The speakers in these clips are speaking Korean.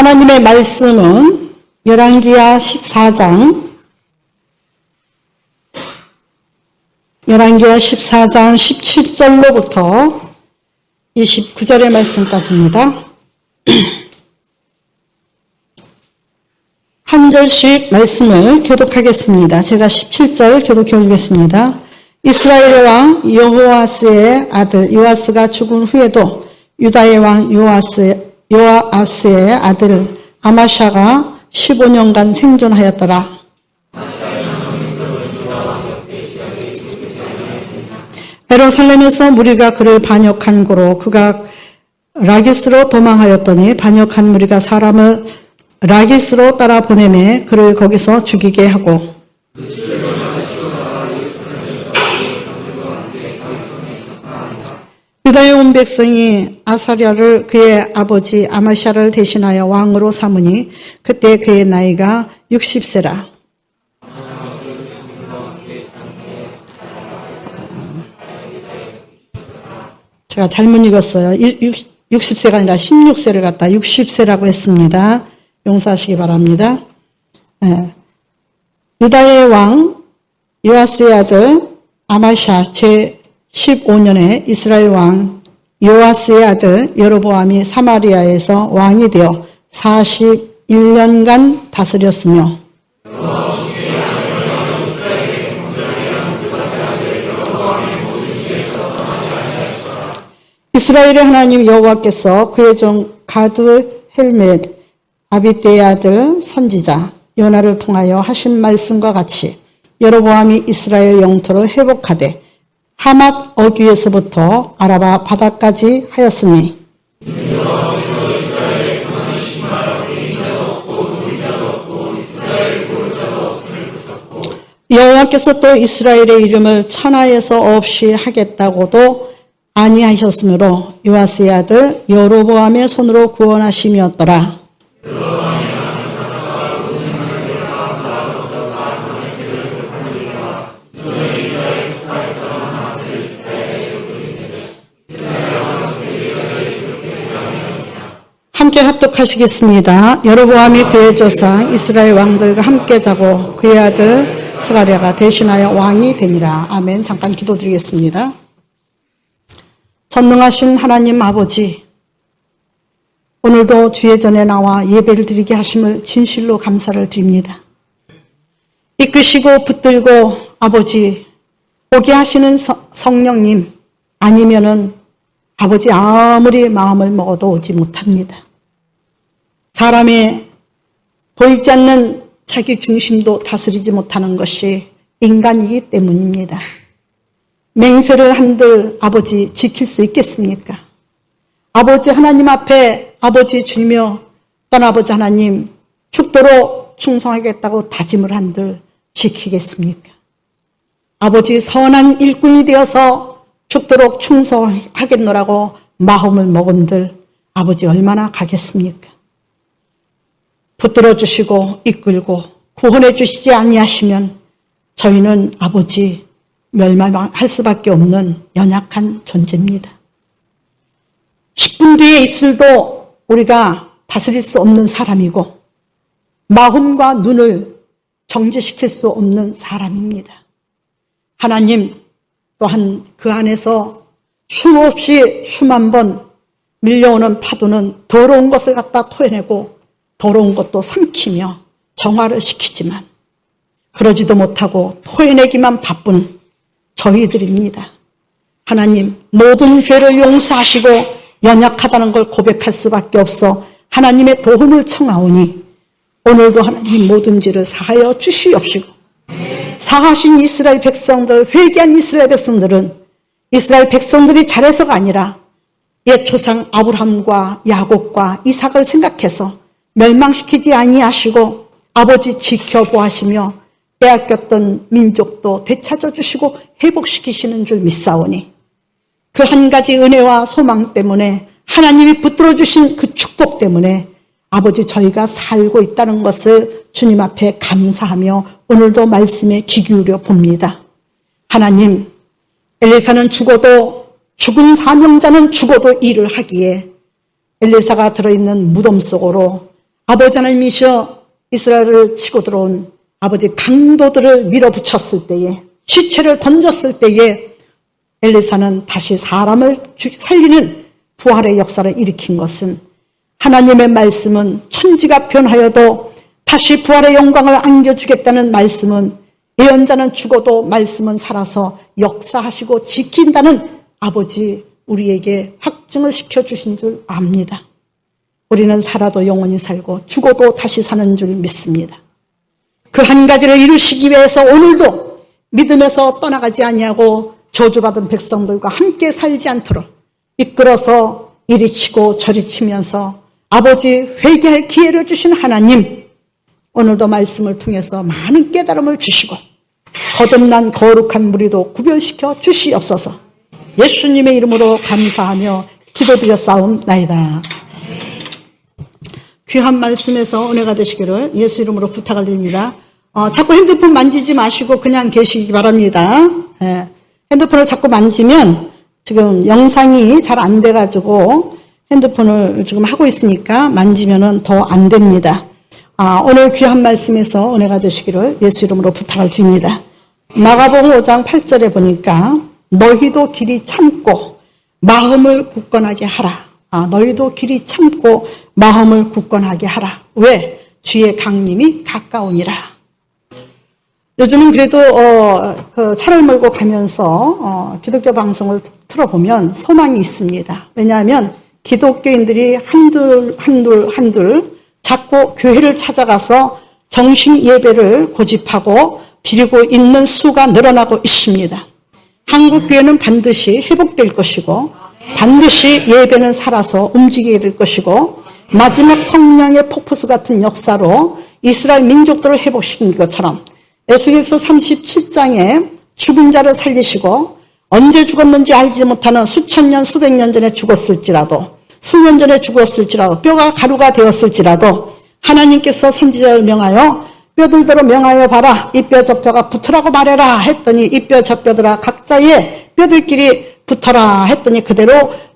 하나님의 말씀은 열왕기하 14장 17절로부터 29절의 말씀까지입니다. 한 절씩 말씀을 교독하겠습니다. 제가 17절 교독해 오겠습니다. 이스라엘의 왕 여호아스의 아들 요아스가 죽은 후에도 유다의 왕 요아스의 아들 아마샤가 15년간 생존하였더라. 예루살렘에서 무리가 그를 반역한 고로 그가 라기스로 도망하였더니 반역한 무리가 사람을 라기스로 따라 보내매 그를 거기서 죽이게 하고 유다의 온 백성이 아사랴를 그의 아버지 아마샤를 대신하여 왕으로 삼으니 그때 그의 나이가 60세라. 제가 잘못 읽었어요. 60세가 아니라 16세를 갖다 60세라고 했습니다. 용서하시기 바랍니다. 네. 유다의 왕 요아스의 아들 아마샤 제15년에 이스라엘 왕 요아스의 아들 여로보암이 사마리아에서 왕이 되어 41년간 다스렸으며 이스라엘의 하나님 여호와께서 그의 종 가드 헬멧 아비떼의 아들 선지자 요나를 통하여 하신 말씀과 같이 여로보암이 이스라엘 영토를 회복하되 하맛 어귀에서부터 아라바 바다까지 하였으니 여호와께서 또 이스라엘의 이름을 천하에서 없이 하겠다고도 아니하셨으므로 요아스의 아들 여로보암의 손으로 구원하심이었더라. 함께 합독하시겠습니다. 여로보암이 그의 조상 이스라엘 왕들과 함께 자고 그의 아들 스가랴가 대신하여 왕이 되니라. 아멘. 잠깐 기도드리겠습니다. 전능하신 하나님 아버지, 오늘도 주의 전에 나와 예배를 드리게 하심을 진실로 감사를 드립니다. 이끄시고 붙들고 아버지 오게 하시는 성령님 아니면은 아버지 아무리 마음을 먹어도 오지 못합니다. 사람의 보이지 않는 자기 중심도 다스리지 못하는 것이 인간이기 때문입니다. 맹세를 한들 아버지 지킬 수 있겠습니까? 아버지 하나님 앞에 아버지 주님여 떤 아버지 하나님 죽도록 충성하겠다고 다짐을 한들 지키겠습니까? 아버지 선한 일꾼이 되어서 죽도록 충성하겠노라고 마음을 먹은들 아버지 얼마나 가겠습니까? 붙들어 주시고 이끌고 구원해 주시지 아니하시면 저희는 아버지 멸망할 수밖에 없는 연약한 존재입니다. 10분 뒤의 입술도 우리가 다스릴 수 없는 사람이고 마음과 눈을 정지시킬 수 없는 사람입니다. 하나님 또한 그 안에서 쉼없이 수만 번 밀려오는 파도는 더러운 것을 갖다 토해내고 더러운 것도 삼키며 정화를 시키지만 그러지도 못하고 토해내기만 바쁜 저희들입니다. 하나님 모든 죄를 용서하시고 연약하다는 걸 고백할 수밖에 없어 하나님의 도움을 청하오니 오늘도 하나님 모든 죄를 사하여 주시옵시고 사하신 이스라엘 백성들, 회개한 이스라엘 백성들은 이스라엘 백성들이 잘해서가 아니라 옛 조상 아브라함과 야곱과 이삭을 생각해서 멸망시키지 아니하시고 아버지 지켜보하시며 빼앗겼던 민족도 되찾아 주시고 회복시키시는 줄 믿사오니 그 한 가지 은혜와 소망 때문에 하나님이 붙들어 주신 그 축복 때문에 아버지 저희가 살고 있다는 것을 주님 앞에 감사하며 오늘도 말씀에 귀 기울여 봅니다. 하나님 엘리사는 죽어도 죽은 사명자는 죽어도 일을 하기에 엘리사가 들어있는 무덤 속으로 아버지 하나님이셔 이스라엘을 치고 들어온 아버지 강도들을 밀어붙였을 때에, 시체를 던졌을 때에 엘리사는 다시 사람을 살리는 부활의 역사를 일으킨 것은, 하나님의 말씀은 천지가 변하여도 다시 부활의 영광을 안겨주겠다는 말씀은, 예언자는 죽어도 말씀은 살아서 역사하시고 지킨다는 아버지 우리에게 확증을 시켜주신 줄 압니다. 우리는 살아도 영원히 살고 죽어도 다시 사는 줄 믿습니다. 그 한 가지를 이루시기 위해서 오늘도 믿음에서 떠나가지 아니하고 저주받은 백성들과 함께 살지 않도록 이끌어서 이리 치고 저리 치면서 아버지 회개할 기회를 주신 하나님, 오늘도 말씀을 통해서 많은 깨달음을 주시고 거듭난 거룩한 무리도 구별시켜 주시옵소서. 예수님의 이름으로 감사하며 기도드렸사옵나이다. 귀한 말씀에서 은혜가 되시기를 예수 이름으로 부탁을 드립니다. 자꾸 핸드폰 만지지 마시고 그냥 계시기 바랍니다. 핸드폰을 자꾸 만지면 지금 영상이 잘 안 돼가지고 핸드폰을 지금 하고 있으니까 만지면은 더 안 됩니다. 오늘 귀한 말씀에서 은혜가 되시기를 예수 이름으로 부탁을 드립니다. 마가복음 5장 8절에 보니까 너희도 길이 참고 마음을 굳건하게 하라. 너희도 길이 참고 마음을 굳건하게 하라. 왜? 주의 강림이 가까우니라. 요즘은 그래도 그 차를 몰고 가면서 기독교 방송을 틀어보면 소망이 있습니다. 왜냐하면 기독교인들이 한둘 자꾸 교회를 찾아가서 정식 예배를 고집하고 드리고 있는 수가 늘어나고 있습니다. 한국 교회는 반드시 회복될 것이고 반드시 예배는 살아서 움직이게 될 것이고 마지막 성령의 폭포수 같은 역사로 이스라엘 민족들을 회복시킨 것처럼 에스겔서 37장에 죽은 자를 살리시고 언제 죽었는지 알지 못하는 수천 년 수백 년 전에 죽었을지라도 수년 전에 죽었을지라도 뼈가 가루가 되었을지라도 하나님께서 선지자를 명하여 뼈들대로 명하여 봐라. 이 뼈 저 뼈가 붙으라고 말해라 했더니 이 뼈 저 뼈들아 각자의 뼈들끼리 붙어라 했더니 그대로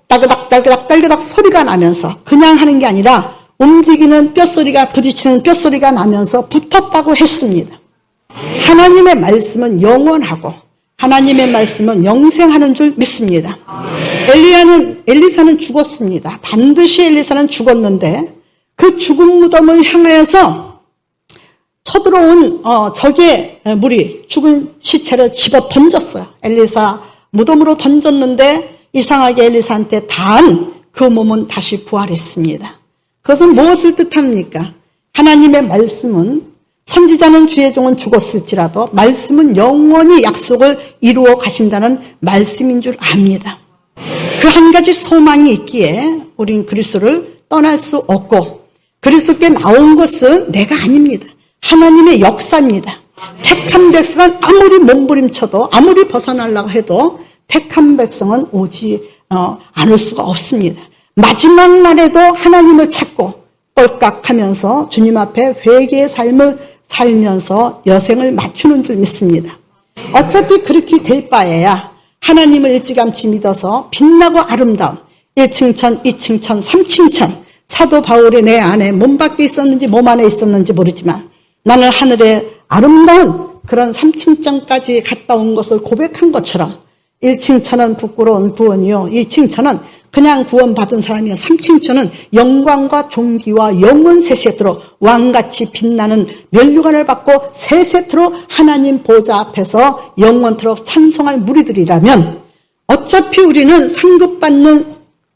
따그닥 소리가 나면서 그냥 하는 게 아니라 움직이는 뼈소리가 부딪히는 뼈소리가 나면서 붙었다고 했습니다. 하나님의 말씀은 영원하고 하나님의 말씀은 영생하는 줄 믿습니다. 엘리사는 죽었습니다. 반드시 엘리사는 죽었는데 그 죽은 무덤을 향하여서 쳐들어온 적의 무리 죽은 시체를 집어 던졌어요. 엘리사 무덤으로 던졌는데 이상하게 엘리사한테 닿은 그 몸은 다시 부활했습니다. 그것은 무엇을 뜻합니까? 하나님의 말씀은 선지자는 주의 종은 죽었을지라도 말씀은 영원히 약속을 이루어 가신다는 말씀인 줄 압니다. 그 한 가지 소망이 있기에 우리는 그리스도를 떠날 수 없고 그리스도께 나온 것은 내가 아닙니다. 하나님의 역사입니다. 택한 백성은 아무리 몸부림쳐도 아무리 벗어나려고 해도 택한 백성은 오지 않을 수가 없습니다. 마지막 날에도 하나님을 찾고 꼴깍하면서 주님 앞에 회개의 삶을 살면서 여생을 맞추는 줄 믿습니다. 어차피 그렇게 될 바에야 하나님을 일찌감치 믿어서 빛나고 아름다운 1층천, 2층천, 3층천 사도 바울이 내 안에 몸 밖에 있었는지 몸 안에 있었는지 모르지만 나는 하늘에 아름다운 그런 3층천까지 갔다 온 것을 고백한 것처럼 1층천은 부끄러운 구원이요 2층천은 그냥 구원받은 사람이요 3층천은 영광과 존귀와 영원 세세토록 왕같이 빛나는 면류관을 받고 세세토록 하나님 보좌 앞에서 영원토록 찬송할 무리들이라면 어차피 우리는 상급받는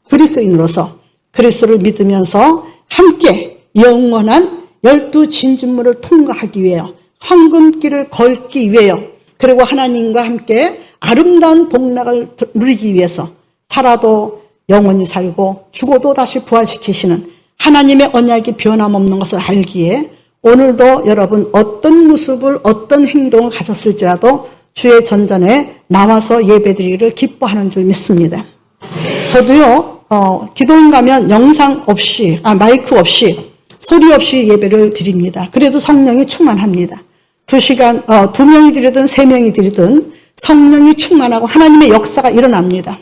그리스도인으로서 그리스도를 믿으면서 함께 영원한 12진주물을 통과하기 위하여 황금길을 걷기 위하여 그리고 하나님과 함께 아름다운 복락을 누리기 위해서 살아도 영원히 살고 죽어도 다시 부활시키시는 하나님의 언약이 변함없는 것을 알기에 오늘도 여러분 어떤 모습을 어떤 행동을 가졌을지라도 주의 전전에 나와서 예배드리기를 기뻐하는 줄 믿습니다. 저도요 기도원 가면 영상 없이 마이크 없이 소리 없이 예배를 드립니다. 그래도 성령이 충만합니다. 2시간 2명이 드리든 3명이 드리든 성령이 충만하고 하나님의 역사가 일어납니다.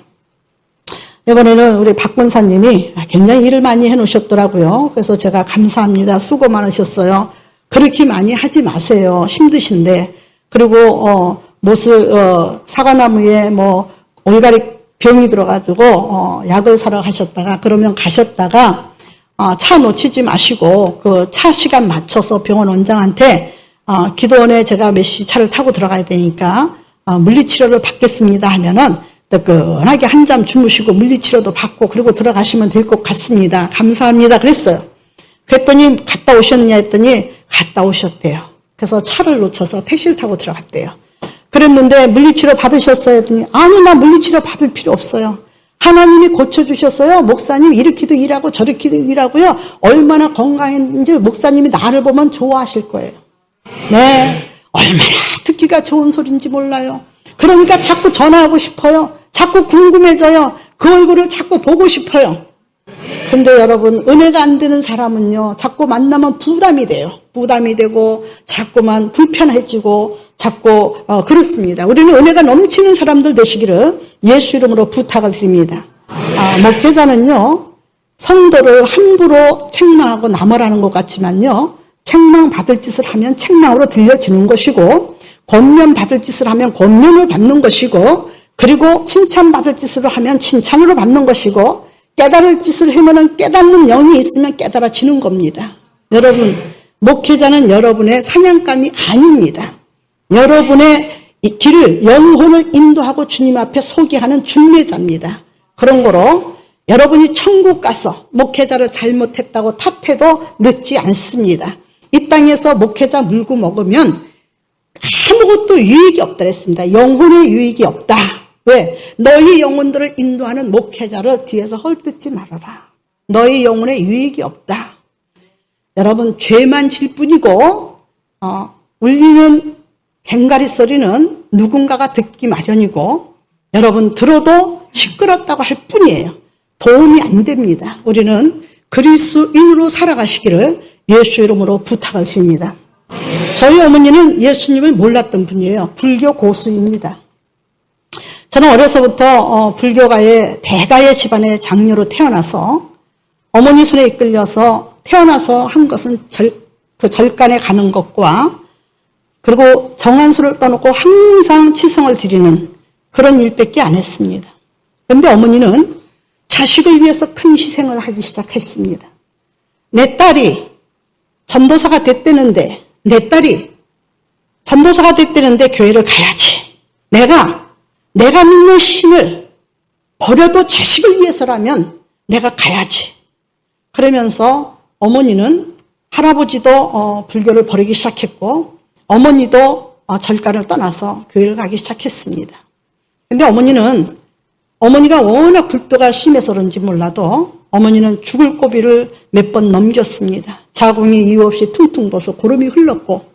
이번에는 우리 박 권사님이 굉장히 일을 많이 해놓으셨더라고요. 그래서 제가 감사합니다. 수고 많으셨어요. 그렇게 많이 하지 마세요. 힘드신데. 그리고 사과나무에 올가리 병이 들어가지고 약을 사러 가셨다가 그러면 가셨다가 차 놓치지 마시고 그 차 시간 맞춰서 병원 원장한테 기도원에 제가 몇 시 차를 타고 들어가야 되니까 물리치료를 받겠습니다 하면은 뜨끈하게 한잠 주무시고 물리치료도 받고 그리고 들어가시면 될 것 같습니다. 감사합니다. 그랬어요. 그랬더니 갔다 오셨냐 했더니 갔다 오셨대요. 그래서 차를 놓쳐서 택시를 타고 들어갔대요. 그랬는데 물리치료 받으셨어요 했더니 아니 나 물리치료 받을 필요 없어요. 하나님이 고쳐주셨어요. 목사님 이렇게도 일하고 저렇게도 일하고요. 얼마나 건강했는지 목사님이 나를 보면 좋아하실 거예요. 네, 얼마나 듣기가 좋은 소리인지 몰라요. 그러니까 자꾸 전화하고 싶어요. 자꾸 궁금해져요. 그 얼굴을 자꾸 보고 싶어요. 근데 여러분 은혜가 안 되는 사람은요. 자꾸 만나면 부담이 돼요. 부담이 되고 자꾸만 불편해지고 자꾸 그렇습니다. 우리는 은혜가 넘치는 사람들 되시기를 예수 이름으로 부탁을 드립니다. 목회자는요. 성도를 함부로 책망하고 남으라는 것 같지만요. 책망받을 짓을 하면 책망으로 들려주는 것이고 권면받을 짓을 하면 권면을 받는 것이고 그리고 칭찬받을 짓을 하면 칭찬으로 받는 것이고 깨달을 짓을 하면 깨닫는 영이 있으면 깨달아지는 겁니다. 여러분 목회자는 여러분의 사냥감이 아닙니다. 여러분의 길을 영혼을 인도하고 주님 앞에 소개하는 중매자입니다. 그런 거로 여러분이 천국 가서 목회자를 잘못했다고 탓해도 늦지 않습니다. 이 땅에서 목회자 물고 먹으면 아무것도 유익이 없다 그랬습니다. 영혼의 유익이 없다. 왜? 너희 영혼들을 인도하는 목회자를 뒤에서 헐뜯지 말아라. 너희 영혼의 유익이 없다. 여러분 죄만 질 뿐이고 울리는 괭가리 소리는 누군가가 듣기 마련이고 여러분 들어도 시끄럽다고 할 뿐이에요. 도움이 안 됩니다. 우리는 그리스도인으로 살아가시기를 예수 이름으로 부탁을 드립니다. 저희 어머니는 예수님을 몰랐던 분이에요. 불교 고수입니다. 저는 어려서부터 불교가의 대가의 집안의 장녀로 태어나서 어머니 손에 이끌려서 태어나서 한 것은 그 절간에 가는 것과 그리고 정한수를 떠놓고 항상 치성을 드리는 그런 일밖에 안 했습니다. 그런데 어머니는 자식을 위해서 큰 희생을 하기 시작했습니다. 내 딸이 전도사가 됐다는데 교회를 가야지. 내가 믿는 신을 버려도 자식을 위해서라면 내가 가야지. 그러면서 어머니는 할아버지도 불교를 버리기 시작했고 어머니도 절간을 떠나서 교회를 가기 시작했습니다. 근데 어머니가 워낙 불도가 심해서 그런지 몰라도 어머니는 죽을 고비를 몇 번 넘겼습니다. 자궁이 이유 없이 퉁퉁 부어서 고름이 흘렀고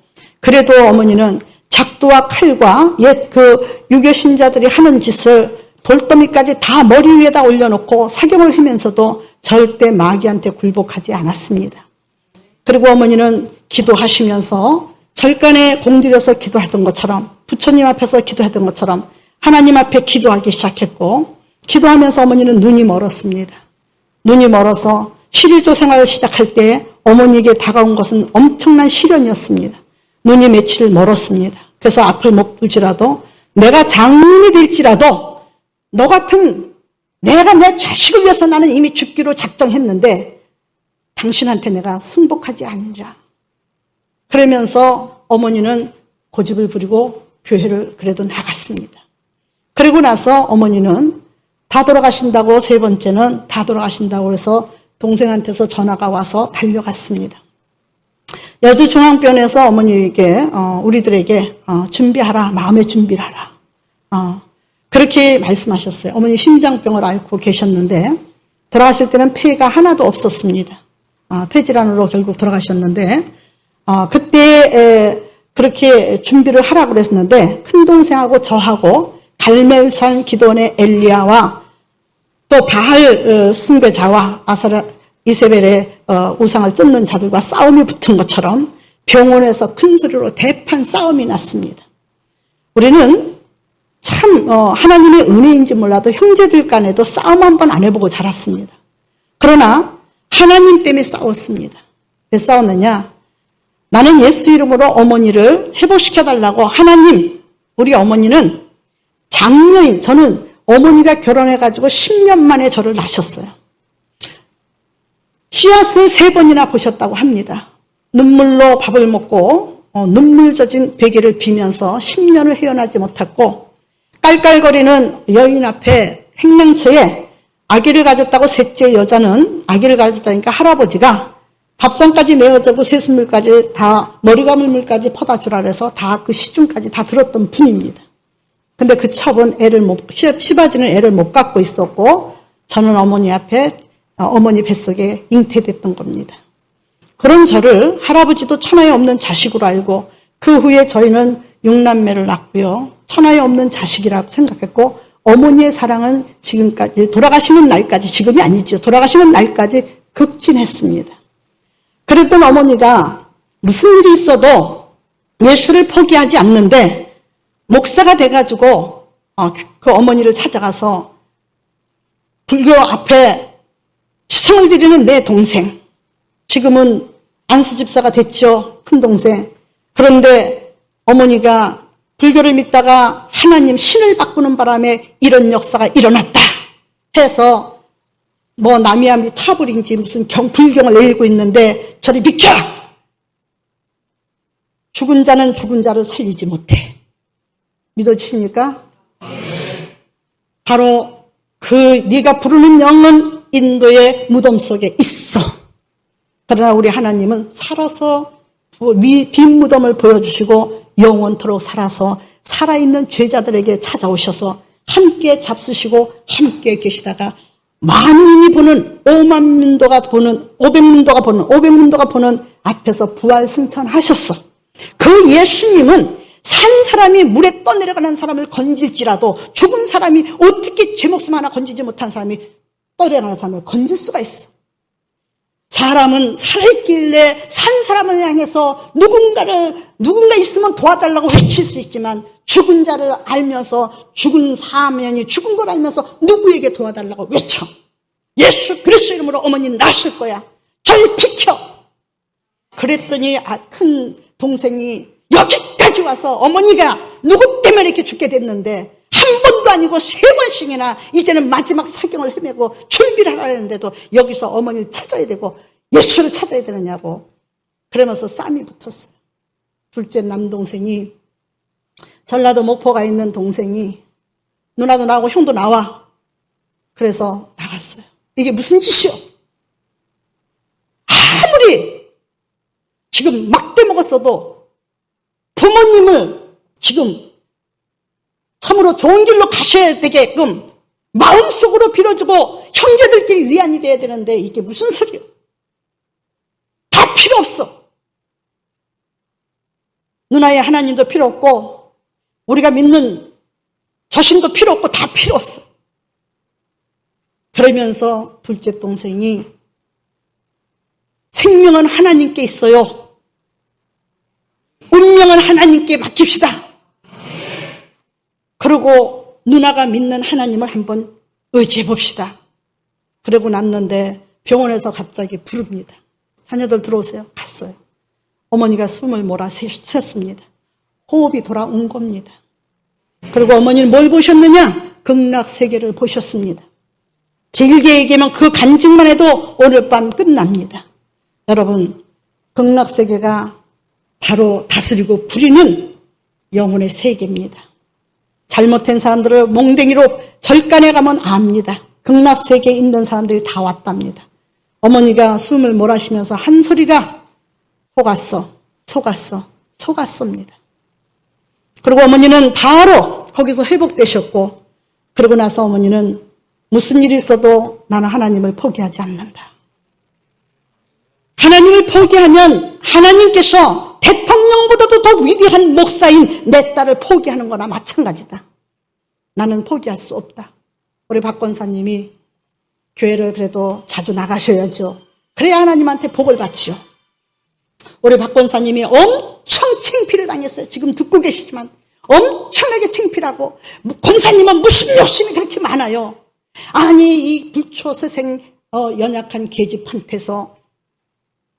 그래도 어머니는 작두와 칼과 옛 그 유교 신자들이 하는 짓을 돌더미까지 다 머리 위에다 올려놓고 사경을 하면서도 절대 마귀한테 굴복하지 않았습니다. 그리고 어머니는 기도하시면서 절간에 공들여서 기도하던 것처럼 부처님 앞에서 기도하던 것처럼 하나님 앞에 기도하기 시작했고 기도하면서 어머니는 눈이 멀었습니다. 눈이 멀어서 11조 생활을 시작할 때 어머니에게 다가온 것은 엄청난 시련이었습니다. 눈이 며칠 멀었습니다. 그래서 앞을 못 볼지라도 내가 장님이 될지라도 너 같은 내가 내 자식을 위해서 나는 이미 죽기로 작정했는데 당신한테 내가 승복하지 않으리라. 그러면서 어머니는 고집을 부리고 교회를 그래도 나갔습니다. 그리고 나서 어머니는 다 돌아가신다고 세 번째는 다 돌아가신다고 해서 동생한테서 전화가 와서 달려갔습니다. 여주중앙병원에서 어머니에게 우리들에게 준비하라. 마음의 준비를 하라. 그렇게 말씀하셨어요. 어머니 심장병을 앓고 계셨는데 돌아가실 때는 폐가 하나도 없었습니다. 폐질환으로 결국 돌아가셨는데 그때 그렇게 준비를 하라고 그랬는데 큰동생하고 저하고 갈멜산 기도원의 엘리야와 또 바알 숭배자와 이세벨의 우상을 뜯는 자들과 싸움이 붙은 것처럼 병원에서 큰 소리로 대판 싸움이 났습니다. 우리는 참 하나님의 은혜인지 몰라도 형제들 간에도 싸움 한 번 안 해보고 자랐습니다. 그러나 하나님 때문에 싸웠습니다. 왜 싸웠느냐? 나는 예수 이름으로 어머니를 회복시켜달라고 하나님, 우리 어머니는 장녀인, 저는 어머니가 결혼해가지고 10년 만에 저를 낳으셨어요. 씨앗을 3번이나 보셨다고 합니다. 눈물로 밥을 먹고 눈물 젖은 베개를 비면서 10년을 헤어나지 못했고 깔깔거리는 여인 앞에 행랑처에 아기를 가졌다고 셋째 여자는 아기를 가졌다니까 할아버지가 밥상까지 내어주고 세숫물까지 다 머리 감을 물까지 퍼다 주라 그래서 다 그 시중까지 다 들었던 분입니다. 근데 그 첩은 시바지는 애를 못 갖고 있었고 저는 어머니 앞에 어머니 뱃속에 잉태됐던 겁니다. 그런 저를 할아버지도 천하에 없는 자식으로 알고 그 후에 저희는 6남매를 낳고요. 천하에 없는 자식이라고 생각했고 어머니의 사랑은 지금까지 돌아가시는 날까지 지금이 아니죠. 돌아가시는 날까지 극진했습니다. 그랬던 어머니가 무슨 일이 있어도 예수를 포기하지 않는데 목사가 돼가지고 그 어머니를 찾아가서 불교 앞에 시성을 드리는 내 동생, 지금은 안수집사가 됐죠. 큰동생. 그런데 어머니가 불교를 믿다가 하나님 신을 바꾸는 바람에 이런 역사가 일어났다 해서 뭐 남이암이 타불인지 무슨 불경을 읽고 있는데 저리 비켜! 죽은 자는 죽은 자를 살리지 못해. 믿어주십니까? 바로 그 네가 부르는 영은 인도의 무덤 속에 있어. 그러나 우리 하나님은 살아서 빈 무덤을 보여주시고 영원토록 살아서 살아있는 죄자들에게 찾아오셔서 함께 잡수시고 함께 계시다가 만인이 보는 500문도가 보는 앞에서 부활 승천하셨어. 그 예수님은 산 사람이 물에 떠내려가는 사람을 건질지라도 죽은 사람이 어떻게 제 목숨 하나 건지지 못한 사람이 떠내려가는 사람을 건질 수가 있어. 사람은 살아있길래 산 사람을 향해서 누군가 있으면 도와달라고 외칠 수 있지만 죽은 자를 알면서 죽은 사면이 죽은 걸 알면서 누구에게 도와달라고 외쳐. 예수 그리스도 이름으로 어머니 나실 거야. 저를 비켜. 그랬더니 큰 동생이 여기까지 와서 어머니가 누구 때문에 이렇게 죽게 됐는데 한 번도 아니고 3번씩이나 이제는 마지막 사경을 헤매고 준비를 하려는데도 여기서 어머니를 찾아야 되고 예수를 찾아야 되느냐고 그러면서 싸움이 붙었어요. 둘째 남동생이 전라도 목포가 있는 동생이 누나도 나오고 형도 나와. 그래서 나갔어요. 이게 무슨 짓이요? 아무리 지금 막대 먹었어도 부모님을 지금 참으로 좋은 길로 가셔야 되게끔 마음속으로 빌어주고 형제들끼리 위안이 돼야 되는데 이게 무슨 소리요? 다 필요 없어. 누나의 하나님도 필요 없고 우리가 믿는 저신도 필요 없고 다 필요 없어. 그러면서 둘째 동생이 생명은 하나님께 있어요. 운명은 하나님께 맡깁시다. 그리고 누나가 믿는 하나님을 한번 의지해 봅시다. 그러고 났는데 병원에서 갑자기 부릅니다. 자녀들 들어오세요. 갔어요. 어머니가 숨을 몰아쉬었습니다. 호흡이 돌아온 겁니다. 그리고 어머니는 뭘 보셨느냐? 극락세계를 보셨습니다. 길게 얘기하면 그 간증만 해도 오늘 밤 끝납니다. 여러분, 극락세계가 바로 다스리고 부리는 영혼의 세계입니다. 잘못된 사람들을 몽댕이로 절간에 가면 압니다. 극락세계에 있는 사람들이 다 왔답니다. 어머니가 숨을 몰아쉬면서 한 소리가 속았습니다. 그리고 어머니는 바로 거기서 회복되셨고 그러고 나서 어머니는 무슨 일이 있어도 나는 하나님을 포기하지 않는다. 하나님을 포기하면 하나님께서 대통령보다도 더 위대한 목사인 내 딸을 포기하는 거나 마찬가지다. 나는 포기할 수 없다. 우리 박 권사님이 교회를 그래도 자주 나가셔야죠. 그래야 하나님한테 복을 받지요. 우리 박 권사님이 엄청 창피를 당했어요. 지금 듣고 계시지만 엄청나게 창피하고 권사님은 무슨 욕심이 그렇게 많아요. 아니 이 불초세생 연약한 계집한테서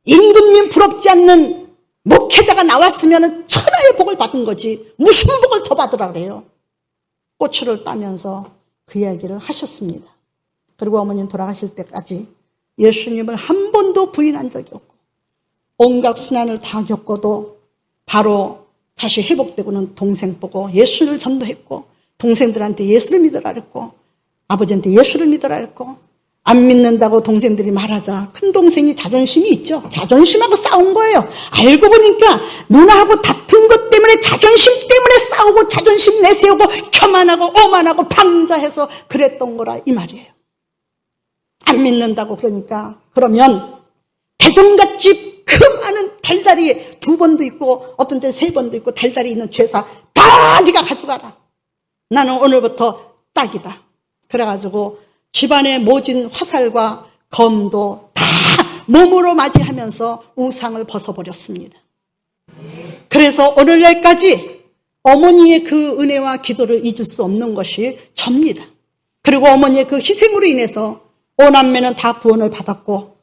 임금님 부럽지 않는 목회자가 나왔으면 천하의 복을 받은 거지 무슨 복을 더 받으라 그래요. 고추를 따면서 그 이야기를 하셨습니다. 그리고 어머니는 돌아가실 때까지 예수님을 한 번도 부인한 적이 없고 온갖 순환을 다 겪어도 바로 다시 회복되고는 동생 보고 예수를 전도했고 동생들한테 예수를 믿으라 그랬고 아버지한테 예수를 믿으라 그랬고 안 믿는다고 동생들이 말하자 큰 동생이 자존심이 있죠. 자존심하고 싸운 거예요. 알고 보니까 누나하고 다툰 것 때문에 자존심 때문에 싸우고 자존심 내세우고 교만하고 오만하고 방자해서 그랬던 거라 이 말이에요. 안 믿는다고 그러니까 그러면 대종갓집 그 많은 달달이 2번도 있고 어떤 때 3번도 있고 달달이 있는 죄사 다 네가 가져가라. 나는 오늘부터 딱이다. 그래가지고 집안의 모진 화살과 검도 다 몸으로 맞이하면서 우상을 벗어버렸습니다. 그래서 오늘날까지 어머니의 그 은혜와 기도를 잊을 수 없는 것이 접니다. 그리고 어머니의 그 희생으로 인해서 5남매는 다 구원을 받았고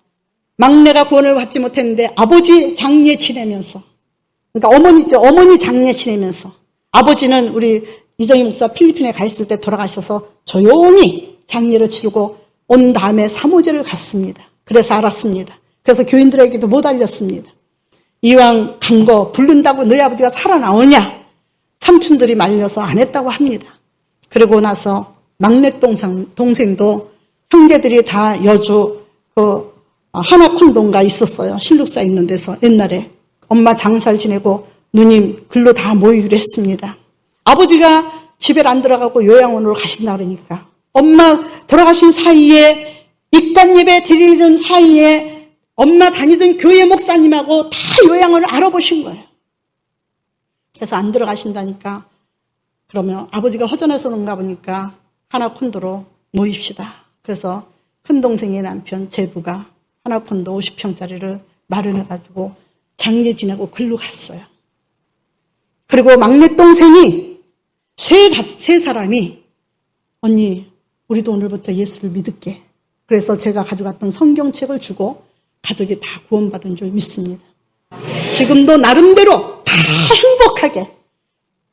막내가 구원을 받지 못했는데 아버지 장례 지내면서 그러니까 어머니죠. 어머니 장례 지내면서 아버지는 우리 이정희 목사 필리핀에 가 있을 때 돌아가셔서 조용히 장례를 치르고 온 다음에 사무제를 갔습니다. 그래서 알았습니다. 그래서 교인들에게도 못 알렸습니다. 이왕 간 거 부른다고 너희 아버지가 살아나오냐? 삼촌들이 말려서 안 했다고 합니다. 그리고 나서 막내 동생도 형제들이 다 여주 하나콘도인가 있었어요. 신룩사 있는 데서 옛날에 엄마 장사를 지내고 누님 글로 다 모이기로 했습니다. 아버지가 집에 안 들어가고 요양원으로 가신다 그러니까 엄마 돌아가신 사이에 입단 예배 드리는 사이에 엄마 다니던 교회 목사님하고 다 요양원을 알아보신 거예요. 그래서 안 들어가신다니까 그러면 아버지가 허전해서 그런가 보니까 하나콘도로 모입시다. 그래서 큰동생의 남편 제부가 하나콘도 50평짜리를 마련해가지고 장례 지내고 글로 갔어요. 그리고 막내 동생이 세 사람이 언니 우리도 오늘부터 예수를 믿을게. 그래서 제가 가져갔던 성경책을 주고 가족이 다 구원받은 줄 믿습니다. 지금도 나름대로 다 행복하게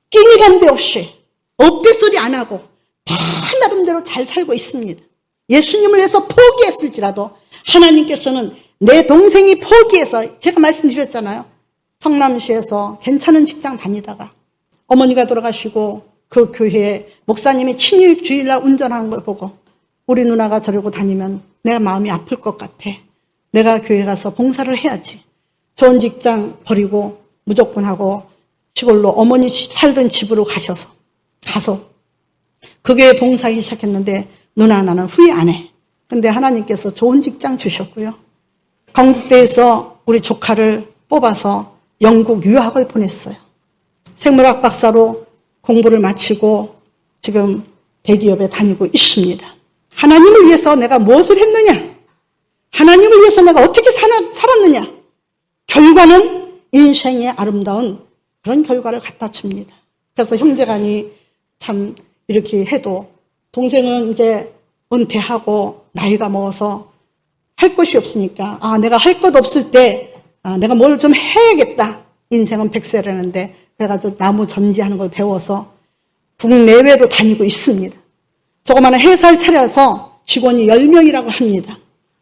끼니간 데 없이 업대 소리 안 하고 다 나름대로 잘 살고 있습니다. 예수님을 위해서 포기했을지라도 하나님께서는 내 동생이 포기해서 제가 말씀드렸잖아요. 성남시에서 괜찮은 직장 다니다가 어머니가 돌아가시고 그 교회에 목사님이 친일 주일날 운전하는 걸 보고 우리 누나가 저러고 다니면 내가 마음이 아플 것 같아. 내가 교회 가서 봉사를 해야지. 좋은 직장 버리고 무조건 하고 시골로 어머니 살던 집으로 가서 그 교회 봉사하기 시작했는데 누나 나는 후회 안 해. 근데 하나님께서 좋은 직장 주셨고요. 건국대에서 우리 조카를 뽑아서 영국 유학을 보냈어요. 생물학 박사로 공부를 마치고 지금 대기업에 다니고 있습니다. 하나님을 위해서 내가 무엇을 했느냐? 하나님을 위해서 내가 어떻게 살았느냐? 결과는 인생의 아름다운 그런 결과를 갖다 줍니다. 그래서 형제간이 참 이렇게 해도 동생은 이제 은퇴하고 나이가 먹어서 할 것이 없으니까 내가 할 것 없을 때 내가 뭘 좀 해야겠다. 인생은 100세라는데 그래가지고 나무 전지하는 걸 배워서 국내외로 다니고 있습니다. 조그마한 회사를 차려서 직원이 10명이라고 합니다.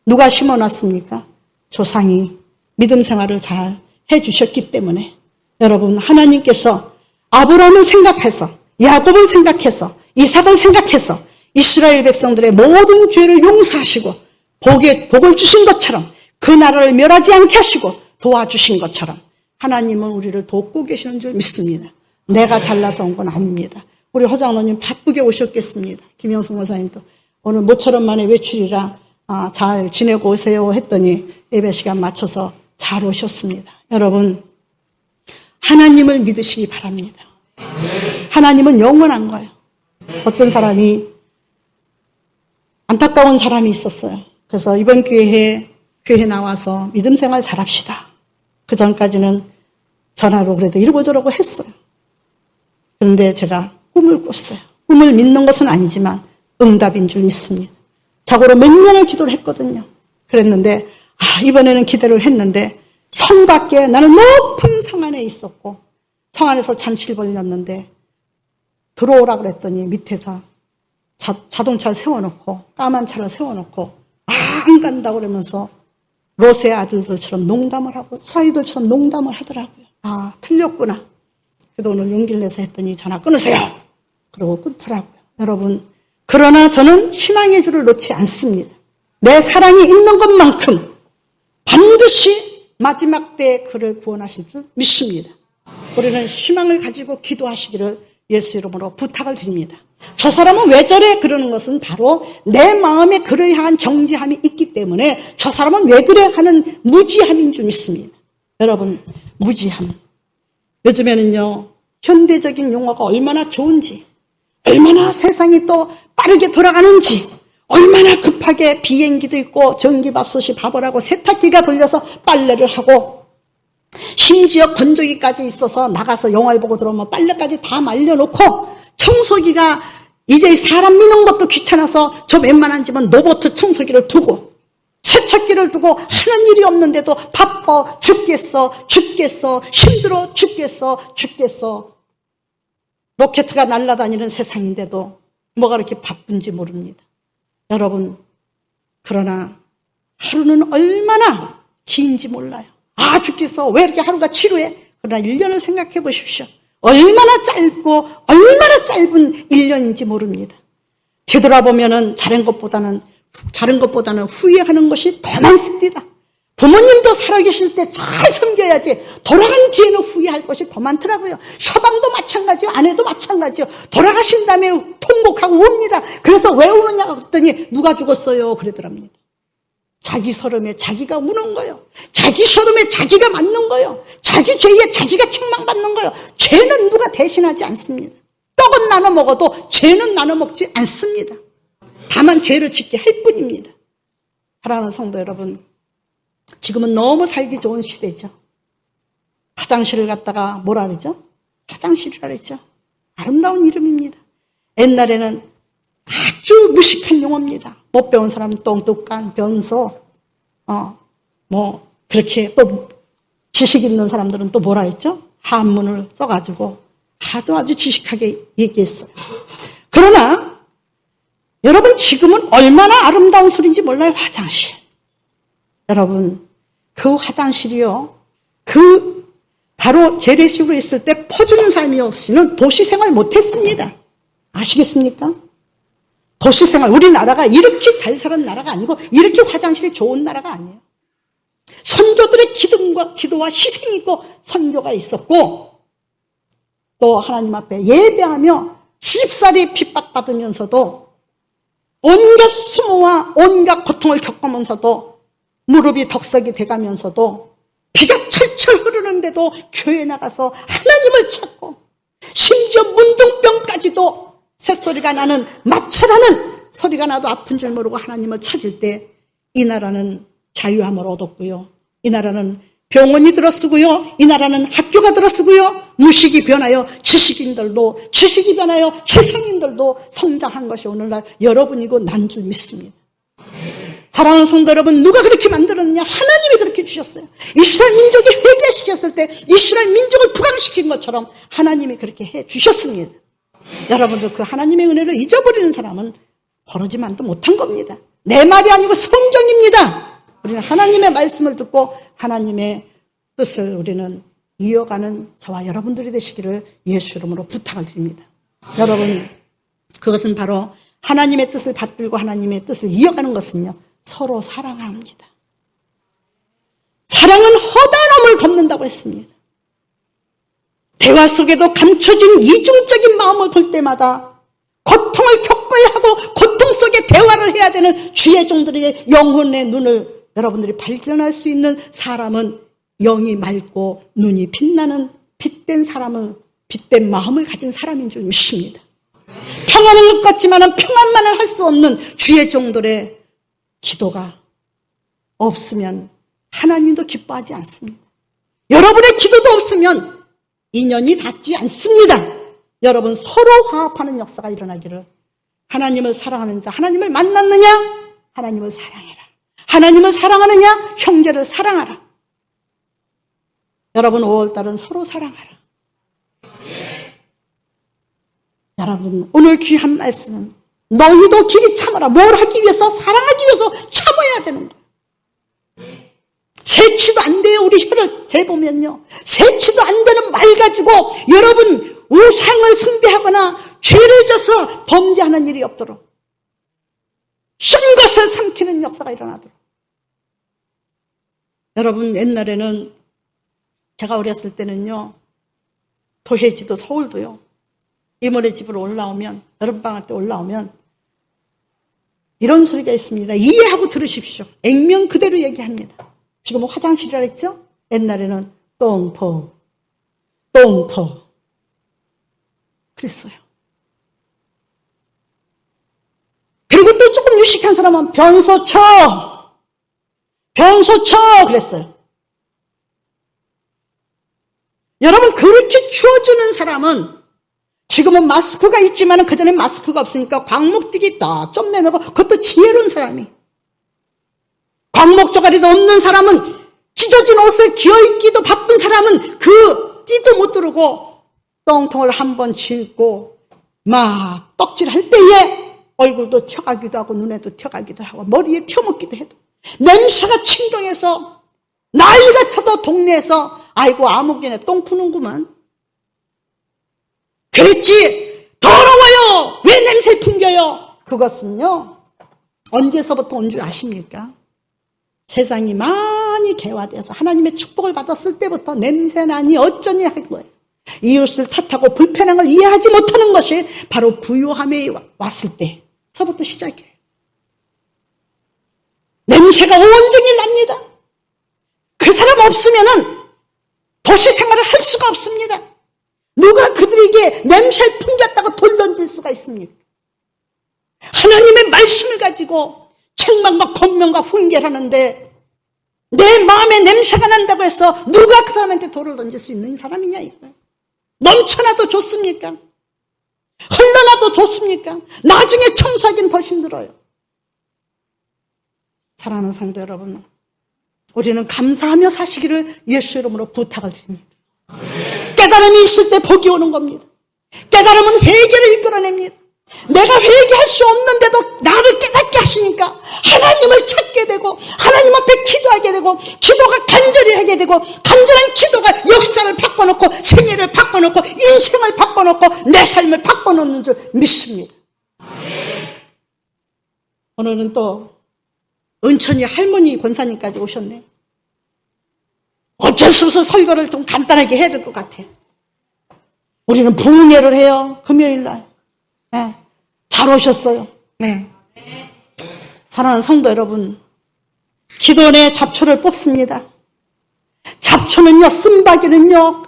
누가 심어놨습니까? 조상이 믿음 생활을 잘 해주셨기 때문에 여러분 하나님께서 아브라함을 생각해서 야곱을 생각해서 이삭을 생각해서 이스라엘 백성들의 모든 죄를 용서하시고 복을 주신 것처럼 그 나라를 멸하지 않게 하시고 도와주신 것처럼 하나님은 우리를 돕고 계시는 줄 믿습니다. 내가 잘나서 온 건 아닙니다. 우리 허장로님 바쁘게 오셨겠습니다. 김영수 목사님도 오늘 모처럼 만에 외출이라 잘 지내고 오세요 했더니 예배 시간 맞춰서 잘 오셨습니다. 여러분 하나님을 믿으시기 바랍니다. 하나님은 영원한 거예요. 어떤 사람이 안타까운 사람이 있었어요. 그래서 이번 교회에 나와서 믿음 생활 잘합시다. 그 전까지는 전화로 그래도 이러고 저러고 했어요. 그런데 제가 꿈을 꿨어요. 꿈을 믿는 것은 아니지만 응답인 줄 믿습니다. 자고로 몇 년을 기도를 했거든요. 그랬는데 이번에는 기대를 했는데 성 밖에 나는 높은 성 안에 있었고 성 안에서 잔치를 벌였는데 들어오라 그랬더니 밑에서 자동차를 세워놓고 까만 차를 세워놓고 안 간다고 그러면서 롯의 아들들처럼 농담을 하고 사이들처럼 농담을 하더라고요. 틀렸구나. 그래도 오늘 용기를 내서 했더니 전화 끊으세요. 그러고 끊더라고요. 여러분, 그러나 저는 희망의 줄을 놓지 않습니다. 내 사랑이 있는 것만큼 반드시 마지막 때에 그를 구원하실 줄 믿습니다. 우리는 희망을 가지고 기도하시기를 예수 이름으로 부탁을 드립니다. 저 사람은 왜 저래? 그러는 것은 바로 내 마음에 그를 향한 정지함이 있기 때문에 저 사람은 왜 그래? 하는 무지함인 줄 믿습니다. 여러분, 무지함. 요즘에는요, 현대적인 용어가 얼마나 좋은지, 얼마나 세상이 또 빠르게 돌아가는지, 얼마나 급하게 비행기도 있고 전기밥솥이 밥을 세탁기가 돌려서 빨래를 하고 심지어 건조기까지 있어서 나가서 영화를 보고 들어오면 빨래까지 다 말려놓고 청소기가 이제 사람 미는 것도 귀찮아서 저 웬만한 집은 로봇 청소기를 두고 세척기를 두고 하는 일이 없는데도 바빠 죽겠어 힘들어 죽겠어 로켓가 날아다니는 세상인데도 뭐가 그렇게 바쁜지 모릅니다. 여러분, 그러나 하루는 얼마나 긴지 몰라요. 죽겠어. 왜 이렇게 하루가 지루해? 그러나 1년을 생각해 보십시오. 얼마나 짧은 1년인지 모릅니다. 되돌아보면은 자른 것보다는 후회하는 것이 더 많습니다. 부모님도 살아계실 때 잘 섬겨야지 돌아간 뒤에는 후회할 것이 더 많더라고요. 서방도 마찬가지요. 아내도 마찬가지요. 돌아가신 다음에 통곡하고 웁니다. 그래서 왜 우느냐 그랬더니 누가 죽었어요 그러더랍니다. 자기 서름에 자기가 우는 거예요. 자기 서름에 자기가 맞는 거예요. 자기 죄에 자기가 책망받는 거예요. 죄는 누가 대신하지 않습니다. 떡은 나눠 먹어도 죄는 나눠 먹지 않습니다. 다만 죄를 짓게 할 뿐입니다. 사랑하는 성도 여러분, 지금은 너무 살기 좋은 시대죠. 화장실을 갖다가 뭐라 그러죠? 화장실이라 그랬죠. 아름다운 이름입니다. 옛날에는 아주 무식한 용어입니다. 못 배운 사람은 똥뚝간, 변소, 그렇게 또 지식 있는 사람들은 또 뭐라 했죠? 한문을 써가지고 아주 지식하게 얘기했어요. 그러나 여러분, 지금은 얼마나 아름다운 소리인지 몰라요. 화장실. 여러분, 그 화장실이요, 바로 재래식으로 있을 때 퍼주는 사람이 없이는 도시생활 못했습니다. 아시겠습니까? 도시생활, 우리나라가 이렇게 잘 사는 나라가 아니고 이렇게 화장실이 좋은 나라가 아니에요. 선조들의 기도와 희생이 있고 선교가 있었고, 또 하나님 앞에 예배하며 시집살이 핍박받으면서도 온갖 수모와 온갖 고통을 겪으면서도 무릎이 덕석이 돼가면서도 피가 철철 흐르는데도 교회 나가서 하나님을 찾고, 심지어 문둥병까지도 새소리가 나는 마차라는 소리가 나도 아픈 줄 모르고 하나님을 찾을 때 이 나라는 자유함을 얻었고요. 이 나라는 병원이 들어서고요. 이 나라는 학교가 들어서고요. 무식이 변하여 지식이 변하여 지성인들도 성장한 것이 오늘날 여러분이고 난 줄 믿습니다. 사랑하는 성도 여러분, 누가 그렇게 만들었느냐? 하나님이 그렇게 주셨어요. 이스라엘 민족이 회개시켰을 때 이스라엘 민족을 부강시킨 것처럼 하나님이 그렇게 해 주셨습니다. 여러분들, 그 하나님의 은혜를 잊어버리는 사람은 버러지만도 못한 겁니다. 내 말이 아니고 성경입니다. 우리는 하나님의 말씀을 듣고 하나님의 뜻을 우리는 이어가는 저와 여러분들이 되시기를 예수 이름으로 부탁을 드립니다. 여러분, 그것은 바로 하나님의 뜻을 받들고 하나님의 뜻을 이어가는 것은요, 서로 사랑합니다. 사랑은 허다함을 덮는다고 했습니다. 대화 속에도 감춰진 이중적인 마음을 볼 때마다 고통을 겪어야 하고 고통 속에 대화를 해야 되는 주의 종들에게 영혼의 눈을 여러분들이 발견할 수 있는 사람은 영이 맑고 눈이 빛나는 빛된 마음을 가진 사람인 줄 믿습니다. 평안은 것 같지만 평안만을 할 수 없는 주의 종들의 기도가 없으면 하나님도 기뻐하지 않습니다. 여러분의 기도도 없으면 인연이 닿지 않습니다. 여러분 서로 화합하는 역사가 일어나기를. 하나님을 사랑하는 자, 하나님을 만났느냐? 하나님을 사랑해라. 하나님을 사랑하느냐? 형제를 사랑하라. 여러분 5월달은 서로 사랑하라. 여러분 오늘 귀한 말씀은 너희도 길이 참아라. 뭘 하기 위해서? 사랑하기 위해서 참아야 되는 거예요. 세치도 안 돼요. 우리 혀를 재보면요. 세치도 안 되는 말 가지고 여러분 우상을 숭배하거나 죄를 져서 범죄하는 일이 없도록 쓴 것을 삼키는 역사가 일어나도록. 여러분 옛날에는 제가 어렸을 때는요. 도해지도 서울도요. 이모네 집으로 올라오면 여름방학 때 올라오면 이런 소리가 있습니다. 이해하고 들으십시오. 액면 그대로 얘기합니다. 지금은 화장실이라 했죠? 옛날에는 똥포 그랬어요. 그리고 또 조금 유식한 사람은 변소초 그랬어요. 여러분 그렇게 추워주는 사람은 지금은 마스크가 있지만 그전에 마스크가 없으니까 광목뛰기 딱 좀 매매고 그것도 지혜로운 사람이. 광목조가리도 없는 사람은 찢어진 옷을 기어입기도 바쁜 사람은 그 띠도 못 두르고 똥통을 한번 쥐고 막 떡질할 때에 얼굴도 튀어가기도 하고 눈에도 튀어가기도 하고 머리에 튀어먹기도 해도 냄새가 충동해서 나이가 차도 동네에서 아이고 아무개네 똥 푸는구만. 그랬지 더러워요. 왜 냄새 풍겨요? 그것은요 언제서부터 온 줄 아십니까? 세상이 많이 개화돼서 하나님의 축복을 받았을 때부터 냄새나니 어쩌니 할 거예요. 이웃을 탓하고 불편한 걸 이해하지 못하는 것이 바로 부유함에 왔을 때서부터 시작이에요. 냄새가 온종일 납니다. 그 사람 없으면은 도시 생활을 할 수가 없습니다. 누가 그들에게 냄새를 풍겼다고 돌 던질 수가 있습니까? 하나님의 말씀을 가지고 책망과 권면과 훈계를 하는데 내 마음에 냄새가 난다고 해서 누가 그 사람한테 돌을 던질 수 있는 사람이냐 이거예요. 넘쳐나도 좋습니까? 흘러나도 좋습니까? 나중에 청소하기는 더 힘들어요. 사랑하는 성도 여러분, 우리는 감사하며 사시기를 예수 이름으로 부탁을 드립니다. 깨달음이 있을 때 복이 오는 겁니다. 깨달음은 회개를 이끌어냅니다. 내가 회개할 수 없는데도 나를 깨닫게 하시니까 하나님을 찾게 되고 하나님 앞에 기도하게 되고 기도가 간절히 하게 되고 간절한 기도가 역사를 바꿔놓고 생애를 바꿔놓고 인생을 바꿔놓고 내 삶을 바꿔놓는 줄 믿습니다. 오늘은 또 은천이 할머니 권사님까지 오셨네. 어쩔 수 없어 설교를 좀 간단하게 해야 될 것 같아요. 우리는 부흥회를 해요. 금요일날. 네. 잘 오셨어요. 네. 사랑하는 성도 여러분, 기도원에 잡초를 뽑습니다. 잡초는요, 쓴바귀는요,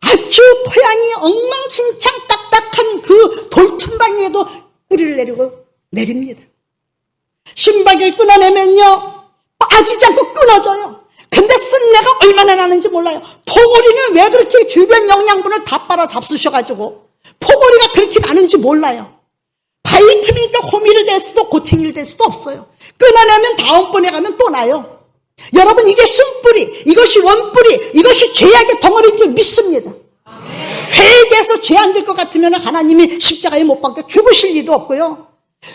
아주 토양이 엉망진창 딱딱한 그 돌틈바위에도 뿌리를 내리고 내립니다. 신바귀를 끊어내면요, 빠지지 않고 끊어져요. 근데 쓴내가 얼마나 나는지 몰라요. 포고리는 왜 그렇게 주변 영양분을 다 빨아 잡수셔가지고 포고리가 그렇게 나는지 몰라요. 바위 틈이니까 호미를 댈 수도 고챙이를 댈 수도 없어요. 끊어내면 다음번에 가면 또 나요. 여러분 이게 쓴뿌리, 이것이 원뿌리, 이것이 죄악의 덩어리인 줄 믿습니다. 회개해서 죄 안 질 것 같으면 하나님이 십자가에 못 박혀 죽으실 일도 없고요.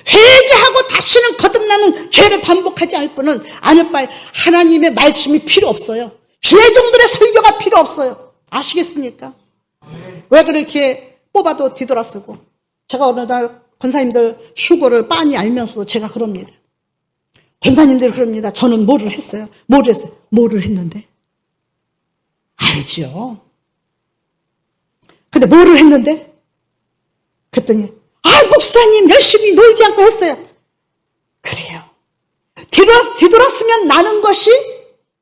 회개하고 다시는 거듭나는 죄를 반복하지 않을 뿐은 아닐 바에 하나님의 말씀이 필요 없어요. 죄종들의 설교가 필요 없어요. 아시겠습니까? 왜 그렇게 뽑아도 뒤돌아쓰고. 제가 어느 날 권사님들 수고를 빤히 알면서도 제가 그럽니다. 권사님들 그럽니다. 저는 뭐를 했어요? 뭐를 했어요? 뭐를 했는데? 알죠. 근데 뭐를 했는데? 그랬더니 목사님 열심히 놀지 않고 했어요. 그래요. 뒤돌았으면 나는 것이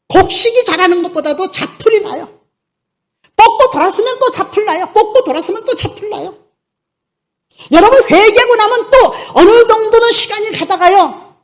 곡식이 자라는 것보다도 잡풀이 나요. 뽑고 돌았으면 또 잡풀 나요. 뽑고 돌았으면 또 잡풀 나요. 여러분 회개하고 나면 또 어느 정도는 시간이 가다가요.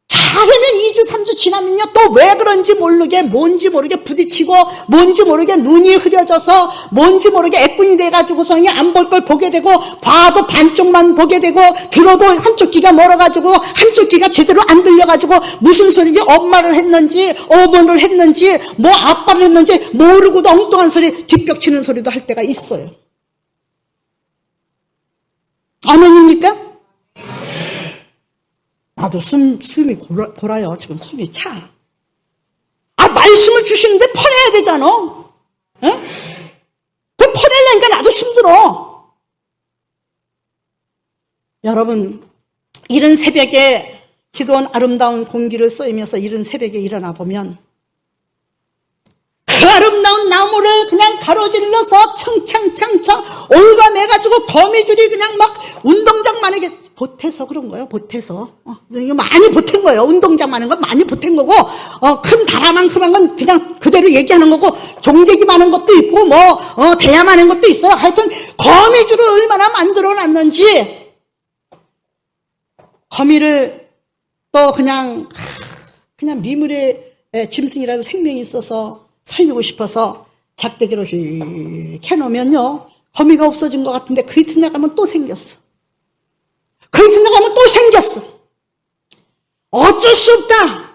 잘 나가면 2주, 3주 지나면요, 또 왜 그런지 모르게, 뭔지 모르게 부딪히고, 뭔지 모르게 눈이 흐려져서, 뭔지 모르게 애뿐이 돼가지고서 안 볼 걸 보게 되고, 봐도 반쪽만 보게 되고, 들어도 한쪽 귀가 멀어가지고, 한쪽 귀가 제대로 안 들려가지고, 무슨 소리인지 엄마를 했는지, 어머니를 했는지, 뭐 아빠를 했는지, 모르고도 엉뚱한 소리, 뒷벽치는 소리도 할 때가 있어요. 아멘입니까? 나도 숨이 골아요. 지금 숨이 차. 말씀을 주시는데 퍼내야 되잖아. 그 퍼내려니까 나도 힘들어. 여러분, 이른 새벽에 기도원 아름다운 공기를 쏘이면서 이른 새벽에 일어나 보면 그 아름다운 나무를 그냥 가로질러서 청청청청 올가매가지고 거미줄이 그냥 막 운동장만하게 보태서 그런 거예요. 보태서 이거 많이 보탠 거예요. 운동장 많은 건 많이 보탠 거고, 큰 다라만큼한 건 그냥 그대로 얘기하는 거고, 종재기 많은 것도 있고, 대야 많은 것도 있어요. 하여튼 거미줄을 얼마나 만들어놨는지, 거미를 또 그냥 미물의 짐승이라도 생명이 있어서 살리고 싶어서 작대기로 휙 해놓으면요, 거미가 없어진 것 같은데 그 이튿 나가면 또 생겼어. 그 이튿날 가면 또 생겼어. 어쩔 수 없다.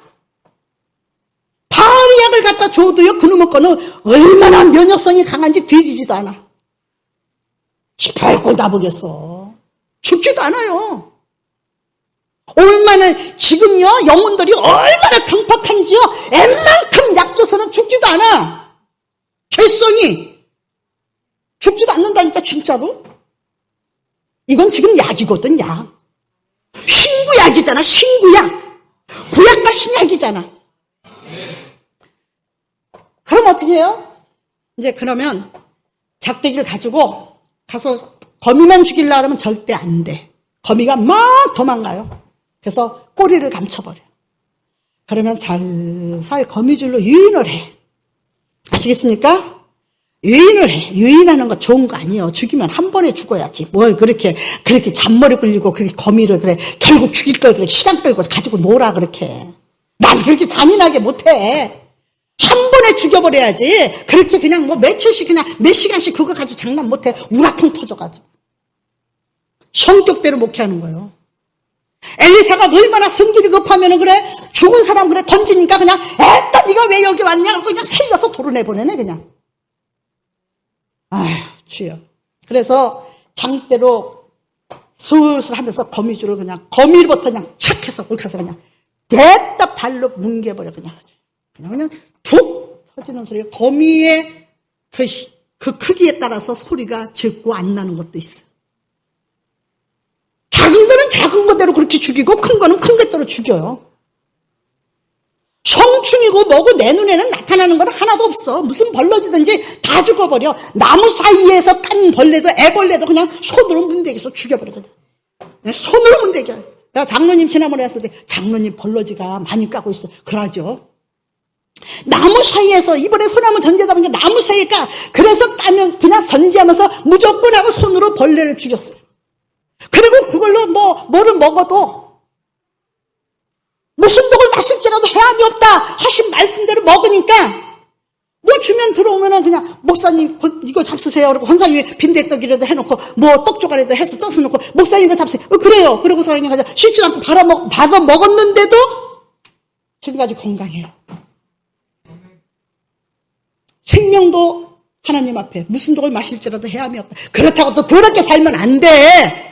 파리약을 갖다 줘도요, 그놈의 거는 얼마나 면역성이 강한지 뒤지지도 않아. 시뻘겋 다 보겠어. 죽지도 않아요. 얼마나, 지금요, 영혼들이 얼마나 강팍한지요, 웬만큼 약 줘서는 죽지도 않아. 죄성이. 죽지도 않는다니까, 진짜로. 이건 지금 약이거든, 약. 신구약이잖아, 신구약. 구약과 신약이잖아. 그럼 어떻게 해요? 이제 그러면 작대기를 가지고 가서 거미만 죽이려고 하면 절대 안 돼. 거미가 막 도망가요. 그래서 꼬리를 감춰버려. 그러면 살살 거미줄로 유인을 해. 아시겠습니까? 유인을 해. 유인하는 거 좋은 거 아니에요. 죽이면 한 번에 죽어야지. 뭘 그렇게 잔머리 굴리고 그렇게 거미를 그래. 결국 죽일 걸 그래. 시간 끌고 가지고 놀아, 그렇게. 난 그렇게 잔인하게 못해. 한 번에 죽여버려야지. 그렇게 그냥 며칠씩 그냥 몇 시간씩 그거 가지고 장난 못해. 우라통 터져가지고. 성격대로 목회하는 거예요. 엘리사가 얼마나 성질이 급하면은 그래. 죽은 사람 그래 던지니까 그냥 에따 네가 왜 여기 왔냐. 그러고 그냥 살려서 도로내보내네, 그냥. 아휴, 주여. 그래서 장대로 슬슬 하면서 거미줄을 그냥, 거미부터 그냥 착 해서 옳가서 그냥, 됐다 발로 뭉개버려, 그냥. 그냥 툭 터지는 소리가, 거미의 그 크기에 따라서 소리가 적고 안 나는 것도 있어. 작은 거는 작은 거대로 그렇게 죽이고, 큰 거는 큰 것대로 죽여요. 성충이고 뭐고 내 눈에는 나타나는 건 하나도 없어. 무슨 벌러지든지 다 죽어버려. 나무 사이에서 깐 벌레도 애벌레도 그냥 손으로 문대기서 죽여버리거든. 손으로 문대기. 내가 장로님 지난번에 했을 때 장로님 벌러지가 많이 까고 있어. 그러죠. 나무 사이에서, 이번에 소나무 전제다 보니까 나무 사이에 까. 그래서 까면 그냥 전지하면서 무조건 하고 손으로 벌레를 죽였어요. 그리고 그걸로 뭐를 먹어도 무슨 독을 마실지라도 해함이 없다 하신 말씀대로 먹으니까 뭐 주면 들어오면은 그냥 목사님 이거 잡수세요. 그러고 권사님이 빈대떡이라도 해놓고 뭐 떡조각이라도 해서 쪄서 놓고 목사님 이거 잡수세요. 그래요. 그러고서 그냥 가자 씻지도 않고 받아 먹었는데도 지금까지 건강해요. 생명도 하나님 앞에 무슨 독을 마실지라도 해함이 없다. 그렇다고 또 더럽게 살면 안 돼.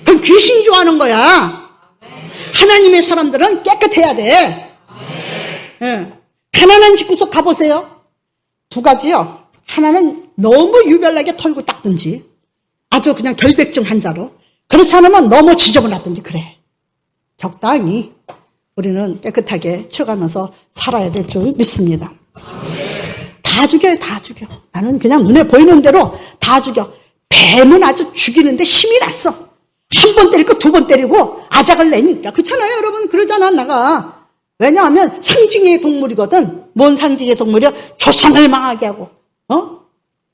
그건 귀신 좋아하는 거야. 하나님의 사람들은 깨끗해야 돼. 예. 가난한 집구석 가보세요. 두 가지요. 하나는 너무 유별나게 털고 닦든지, 아주 그냥 결백증 환자로. 그렇지 않으면 너무 지저분하든지 그래. 적당히 우리는 깨끗하게 쳐가면서 살아야 될 줄 믿습니다. 다 죽여요, 다 죽여. 나는 그냥 눈에 보이는 대로 다 죽여. 뱀은 아주 죽이는데 힘이 났어. 한 번 때리고 두 번 때리고 아작을 내니까. 그렇잖아요, 여러분. 그러잖아, 나가. 왜냐하면 상징의 동물이거든. 뭔 상징의 동물이야? 조상을 망하게 하고,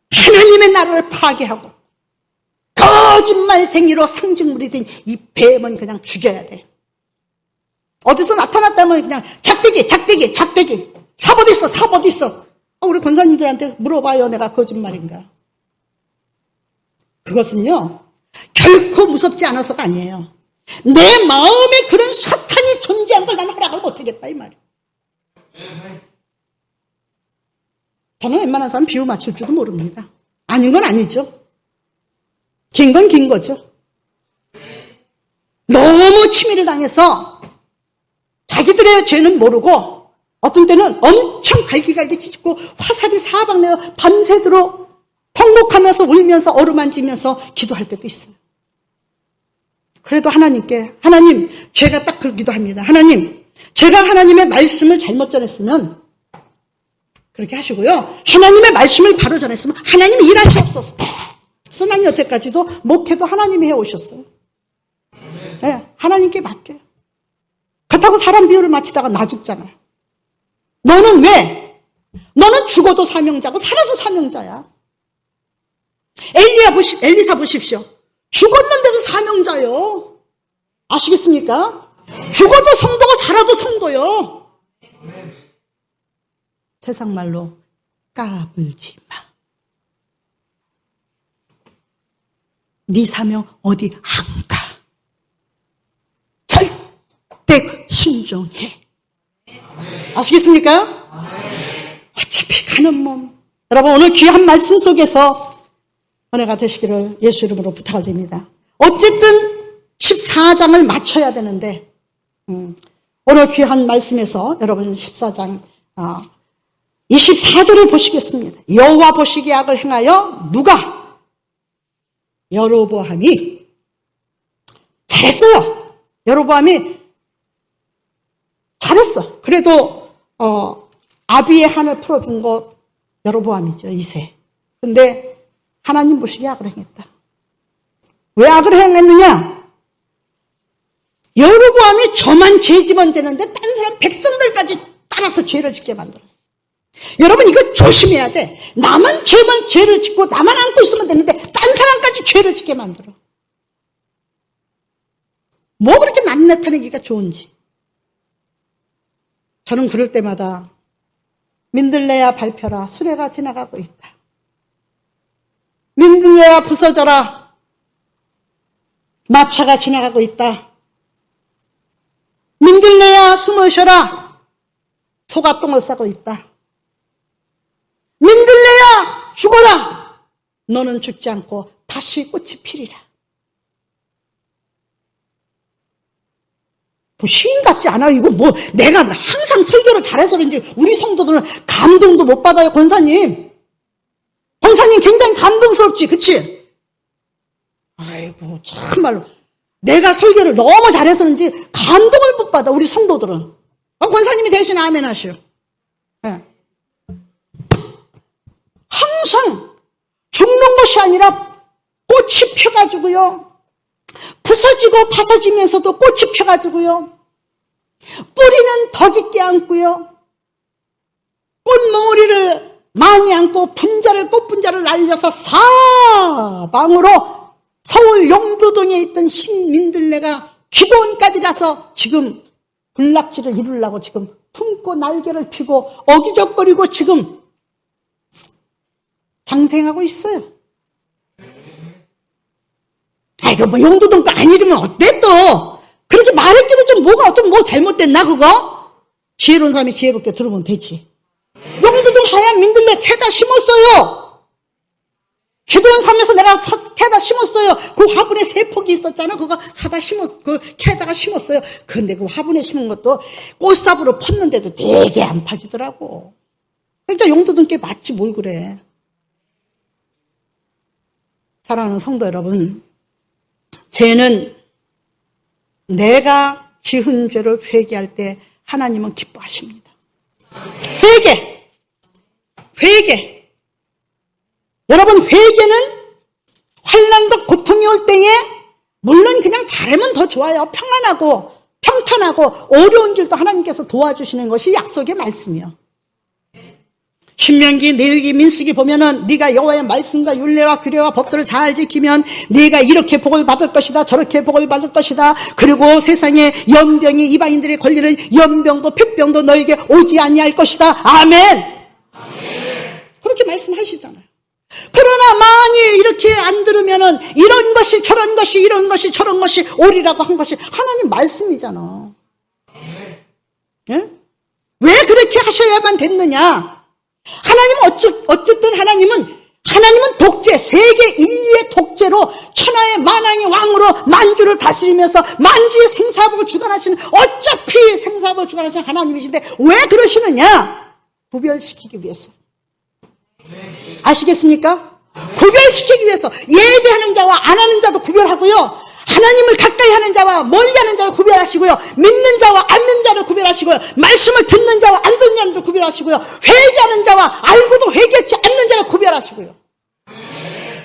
하나님의 나라를 파괴하고, 거짓말쟁이로 상징물이 된 이 뱀은 그냥 죽여야 돼. 어디서 나타났다면 그냥 작대기. 삽 어디 있어. 우리 권사님들한테 물어봐요. 내가 거짓말인가. 그것은요, 결코 무섭지 않아서가 아니에요. 내 마음에 그런 사탄이 존재하는 걸 나는 허락을 못하겠다, 이 말이에요. 저는 웬만한 사람 비유 맞출 줄도 모릅니다. 아닌 건 아니죠. 긴 건 긴 거죠. 너무 침해를 당해서 자기들의 죄는 모르고 어떤 때는 엄청 갈기갈기 찢고 화살이 사방내어 밤새도록 통곡하면서 울면서 어루만지면서 기도할 때도 있어요. 그래도 하나님께, 하나님, 제가 딱 그러기도 합니다. 하나님, 제가 하나님의 말씀을 잘못 전했으면 그렇게 하시고요. 하나님의 말씀을 바로 전했으면 하나님이 일하시옵소서. 그래서 난 여태까지도 목회도 하나님이 해오셨어요. 네, 하나님께 맡겨요. 그렇다고 사람 비유를 마치다가 나 죽잖아요. 너는 왜? 너는 죽어도 사명자고 살아도 사명자야. 엘리사 보십시오. 죽었는데도 사명자요. 아시겠습니까? 죽어도 성도고 살아도 성도요. 세상 말로 까불지 마. 네 사명 어디 안 가. 절대 순종해. 아시겠습니까? 어차피 가는 몸. 여러분, 오늘 귀한 말씀 속에서 은혜가 되시기를 예수 이름으로 부탁을 드립니다. 어쨌든 14장을 맞춰야 되는데 오늘 귀한 말씀에서 여러분 14장 24절을 보시겠습니다. 여호와 보시기에 악을 행하여 누가? 여로보암이 잘했어요. 여로보암이 잘했어. 그래도 아비의 한을 풀어준 거 여로보암이죠. 2세. 근데 하나님 보시기에 악을 행했다. 왜 악을 행했느냐? 여로보암이 저만 죄 지면 되는데 딴 사람 백성들까지 따라서 죄를 짓게 만들었어. 여러분, 이거 조심해야 돼. 나만 죄를 짓고 나만 안고 있으면 되는데 딴 사람까지 죄를 짓게 만들어. 뭐 그렇게 낱낱하기가 좋은지. 저는 그럴 때마다 민들레야 밟혀라, 수레가 지나가고 있다. 민들레야 부서져라, 마차가 지나가고 있다. 민들레야 숨어 쉬어라, 소가 똥을 싸고 있다. 민들레야 죽어라, 너는 죽지 않고 다시 꽃이 피리라. 뭐 시인 같지 않아? 이거 뭐 내가 항상 설교를 잘해서 그런지 우리 성도들은 감동도 못 받아요. 권사님 굉장히 감동스럽지, 그치? 아이고, 참말로 내가 설교를 너무 잘해서 그런지 감동을 못 받아, 우리 성도들은. 권사님이 대신 아멘 하시오. 네. 항상 죽는 것이 아니라 꽃이 펴가지고요, 부서지고 파서지면서도 꽃이 펴가지고요, 뿌리는 더 깊게 안고요, 꽃몽우리를 많이 안고 꽃분자를 날려서 사방으로 서울 용두동에 있던 신민들레가 기도원까지 가서 지금 군락지를 이루려고 지금 품고 날개를 펴고 어기적거리고 지금 장생하고 있어요. 아이고, 뭐 용두동 거 아니면 어때 또? 그렇게 말했기로 좀 뭐 잘못됐나 그거? 지혜로운 사람이 지혜롭게 들으면 되지. 용두동 하얀 민들레 캐다 심었어요. 기도원 삼에서 내가 캐다 심었어요. 그 화분에 3폭이 있었잖아. 그거 캐다가 심었어요. 근데 그 화분에 심은 것도 꽃삽으로 펐는데도 되게 안 파지더라고. 그러니까 용두동 게 맞지 뭘 그래. 사랑하는 성도 여러분, 죄는 내가 지은 죄를 회개할 때 하나님은 기뻐하십니다. 회개. 여러분, 회개는 환난과 고통이 올 때에 물론 그냥 잘하면 더 좋아요. 평안하고 평탄하고 어려운 길도 하나님께서 도와주시는 것이 약속의 말씀이요. 신명기, 레위기, 민수기 보면은 네가 여호와의 말씀과 율례와 규례와 법도를 잘 지키면 네가 이렇게 복을 받을 것이다, 저렇게 복을 받을 것이다. 그리고 세상에 연병이, 이방인들이 걸리는 연병도 폐병도 너에게 오지 아니할 것이다. 아멘. 그렇게 말씀하시잖아요. 그러나 만일 이렇게 안 들으면은 이런 것이 저런 것이 이런 것이 저런 것이 옳으라고 한 것이 하나님 말씀이잖아. 예? 왜 그렇게 하셔야만 됐느냐? 어쨌든 하나님은 독재, 세계 인류의 독재로 천하의 만왕의 왕으로 만주를 다스리면서 만주의 생사복을 주관하시는, 어차피 생사복을 주관하시는 하나님이신데 왜 그러시느냐? 구별시키기 위해서. 아시겠습니까? 구별시키기 위해서. 예배하는 자와 안 하는 자도 구별하고요, 하나님을 가까이 하는 자와 멀리 하는 자를 구별하시고요, 믿는 자와 안 믿는 자를 구별하시고요, 말씀을 듣는 자와 안 듣는 자를 구별하시고요, 회개하는 자와 알고도 회개하지 않는 자를 구별하시고요.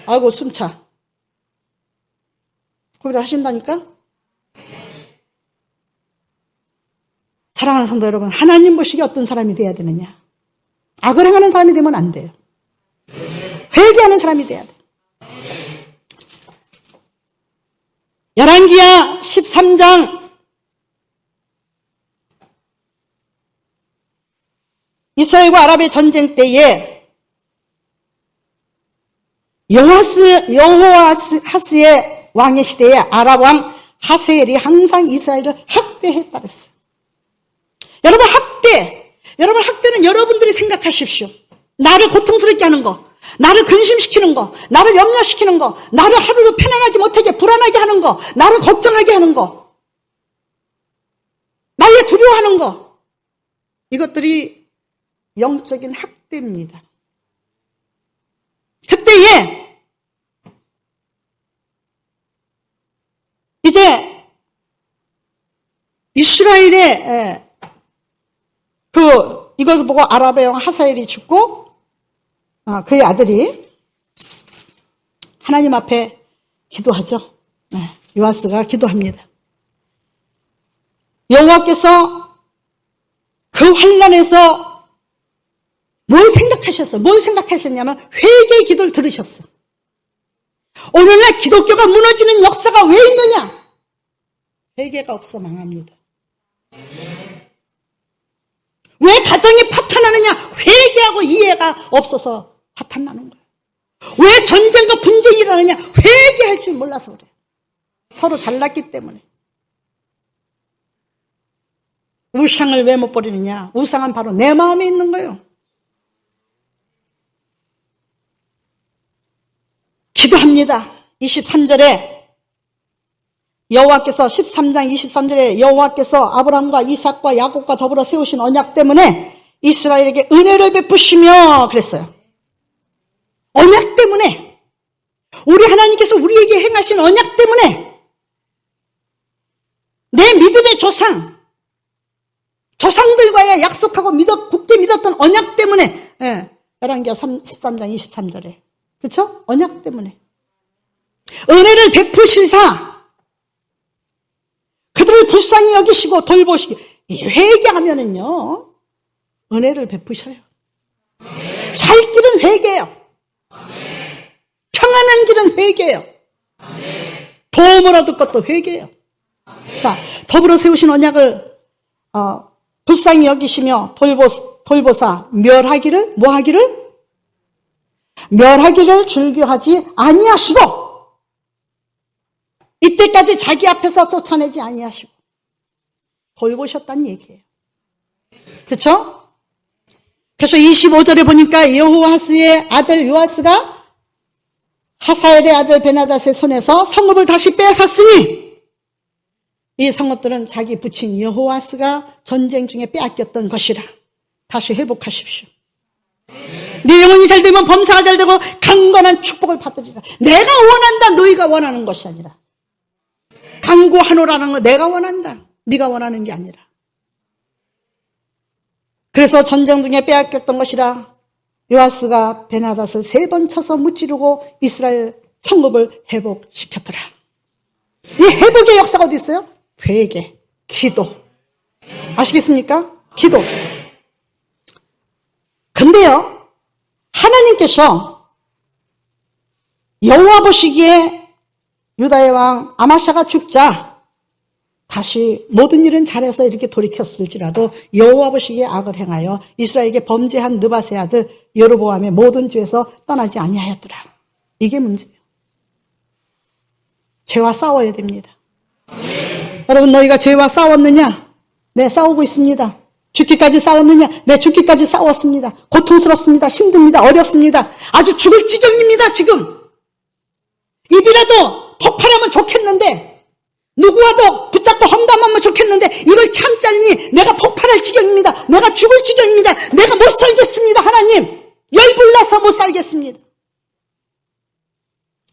아이고 숨차. 구별하신다니까? 사랑하는 성도 여러분, 하나님 보시기에 어떤 사람이 돼야 되느냐? 악을 행하는 사람이 되면 안 돼요. 회개하는 사람이 돼야 돼요. 열왕기하 13장 이스라엘과 아랍의 전쟁 때에 여호아스의 왕의 시대에 아랍 왕 하세엘이 항상 이스라엘을 학대했다 그랬어요. 여러분 학대는 여러분들이 생각하십시오. 나를 고통스럽게 하는 거, 나를 근심시키는 거, 나를 염려시키는 거, 나를 하루도 편안하지 못하게 불안하게 하는 거, 나를 걱정하게 하는 거, 나를 두려워하는 거, 이것들이 영적인 학대입니다. 그때에 이제 이스라엘의 이것을 보고 아랍의 왕 하사엘이 죽고 그의 아들이 하나님 앞에 기도하죠. 요아스가 기도합니다. 여호와께서 그 환난에서 뭘 생각하셨냐면 회개의 기도를 들으셨어. 오늘날 기독교가 무너지는 역사가 왜 있느냐? 회개가 없어 망합니다. 왜 가정이 파탄나느냐? 회개하고 이해가 없어서 파탄나는 거예요. 왜 전쟁과 분쟁이 일어나느냐? 회개할 줄 몰라서 그래요. 서로 잘났기 때문에. 우상을 왜 못 버리느냐? 우상은 바로 내 마음에 있는 거예요. 기도합니다. 23절에 여호와께서 13장 23절에 여호와께서 아브라함과 이삭과 야곱과 더불어 세우신 언약 때문에 이스라엘에게 은혜를 베푸시며 그랬어요. 언약 때문에, 우리 하나님께서 우리에게 행하신 언약 때문에, 내 믿음의 조상들과의 약속하고 굳게 믿었던 언약 때문에, 열왕기하 13장 23절에 그렇죠? 언약 때문에 은혜를 베푸시사 그들을 불쌍히 여기시고 돌보시기, 회개하면은요 은혜를 베푸셔요. 살 길은 회개예요. 평안한 길은 회개예요. 도움을 얻을 것도 회개예요. 자, 더불어 세우신 언약을 불쌍히 여기시며 돌보사 멸하기를 즐겨하지 아니하시고, 이때까지 자기 앞에서 쫓아내지 아니하시고 돌보셨다는 얘기예요. 그렇죠? 그래서 25절에 보니까 여호아스의 아들 요아스가 하사엘의 아들 베나닷의 손에서 성읍을 다시 빼앗았으니, 이 성읍들은 자기 부친 여호아스가 전쟁 중에 빼앗겼던 것이라 다시 회복하십시오. 네 영혼이 잘 되면 범사가 잘 되고 강건한 축복을 받으리라. 내가 원한다, 너희가 원하는 것이 아니라. 강구하노라는 거 내가 원한다, 네가 원하는 게 아니라. 그래서 전쟁 중에 빼앗겼던 것이라 요아스가 베나닷을 3번 쳐서 무찌르고 이스라엘 성읍을 회복시켰더라. 이 회복의 역사가 어디 있어요? 회개, 기도. 아시겠습니까? 기도. 근데요, 하나님께서 여호와 보시기에 유다의 왕 아마샤가 죽자 다시 모든 일은 잘해서 이렇게 돌이켰을지라도 여호와 보시기에 악을 행하여 이스라엘에게 범죄한 느바세 아들 여로보암의 모든 죄에서 떠나지 아니하였더라. 이게 문제예요. 죄와 싸워야 됩니다. 여러분, 너희가 죄와 싸웠느냐? 네, 싸우고 있습니다. 죽기까지 싸웠느냐? 네, 죽기까지 싸웠습니다. 고통스럽습니다. 힘듭니다. 어렵습니다. 아주 죽을 지경입니다, 지금. 입이라도 폭발하면 좋겠는데, 누구와도 붙잡고 험담하면 좋겠는데, 이걸 참자니 내가 폭발할 지경입니다. 내가 죽을 지경입니다. 내가 못 살겠습니다, 하나님. 열불나서 못 살겠습니다.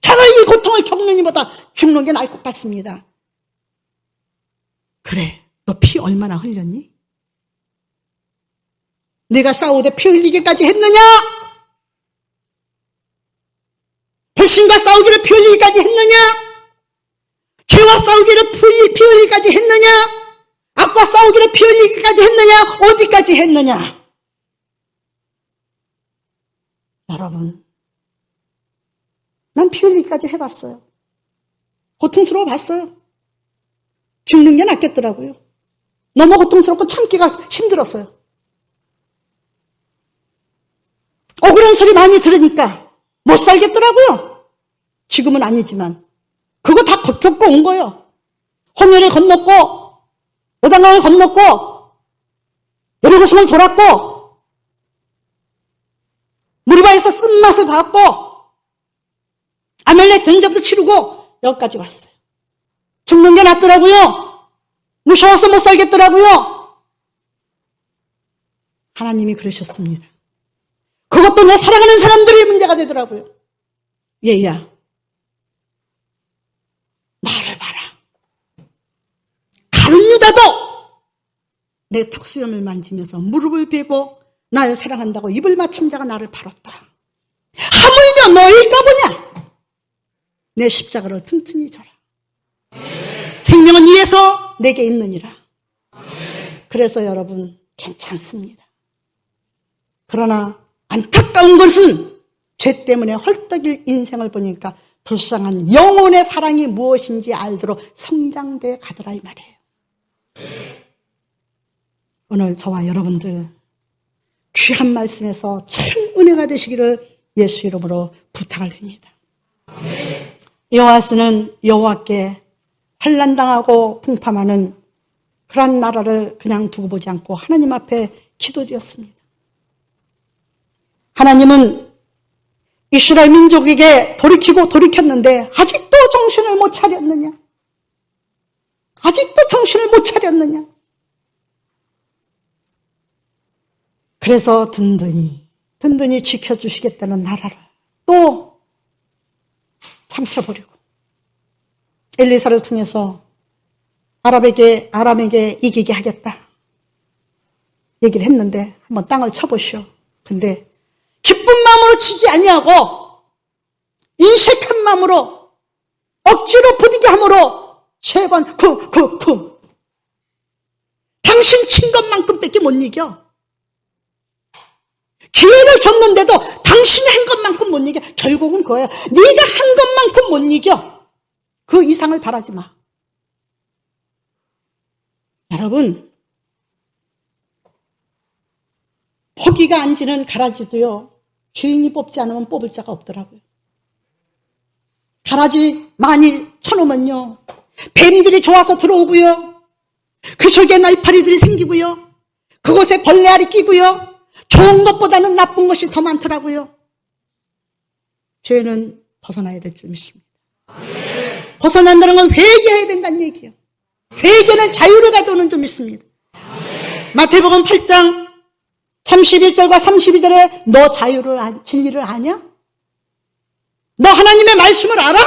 차라리 이 고통을 겪느니보다 죽는 게 나을 것 같습니다. 그래, 너 피 얼마나 흘렸니? 내가 싸우되 피 흘리기까지 했느냐? 불신과 싸우기를 피 흘리기까지 했느냐? 죄와 싸우기를 피 흘리기까지 했느냐? 악과 싸우기를 피 흘리기까지 했느냐? 어디까지 했느냐? 여러분, 난 피 흘리기까지 해봤어요. 고통스러워 봤어요. 죽는 게 낫겠더라고요. 너무 고통스럽고 참기가 힘들었어요. 억울한 소리 많이 들으니까 못 살겠더라고요. 지금은 아니지만 그거 다 겪고 온 거예요. 홍해를 건넜고 요단강을 건넜고 여리고성을 돌았고 무리바에서 쓴맛을 봤고 아멜렉 전쟁도 치르고 여기까지 왔어요. 죽는 게 낫더라고요. 무서워서 못 살겠더라고요. 하나님이 그러셨습니다. 그것도 내 사랑하는 사람들의 문제가 되더라고요. 얘야, 나를 봐라. 다른 유다도 내 턱수염을 만지면서 무릎을 베고 나를 사랑한다고 입을 맞춘 자가 나를 바랐다. 하물며 너일까 보냐. 내 십자가를 튼튼히 져라. 생명은 이에서 내게 있느니라. 그래서 여러분, 괜찮습니다. 그러나 안타까운 것은 죄 때문에 헐떡일 인생을 보니까 불쌍한 영혼의 사랑이 무엇인지 알도록 성장돼 가더라 이 말이에요. 오늘 저와 여러분들 귀한 말씀에서 참 은혜가 되시기를 예수 이름으로 부탁을 드립니다. 여호와스는 여호와께 환난당하고 풍파하는 그런 나라를 그냥 두고 보지 않고 하나님 앞에 기도드렸습니다. 하나님은 이스라엘 민족에게 돌이켰는데 아직도 정신을 못 차렸느냐? 아직도 정신을 못 차렸느냐? 그래서 든든히 지켜주시겠다는 나라를 또 삼켜버리고 엘리사를 통해서 아람에게 이기게 하겠다 얘기를 했는데 한번 땅을 쳐보시오. 근데 기쁜 마음으로 치지 아니하고 인색한 마음으로 억지로 부디게 함으로 3번 쿵쿵쿵. 당신 친 것만큼밖에 못 이겨. 기회를 줬는데도 당신이 한 것만큼 못 이겨. 결국은 그거야. 네가 한 것만큼 못 이겨. 그 이상을 바라지 마. 여러분, 포기가 안 지는 가라지도요, 주인이 뽑지 않으면 뽑을 자가 없더라고요. 가라지 많이 쳐놓으면요, 뱀들이 좋아서 들어오고요, 그 속에 날파리들이 생기고요, 그곳에 벌레알이 끼고요, 좋은 것보다는 나쁜 것이 더 많더라고요. 죄는 벗어나야 될 줄 믿습니다. 벗어난다는 건 회개해야 된다는 얘기예요. 회개는 자유를 가져오는 줄 믿습니다. 마태복음 8장 31절과 32절에 너 진리를 아냐? 너 하나님의 말씀을 알아?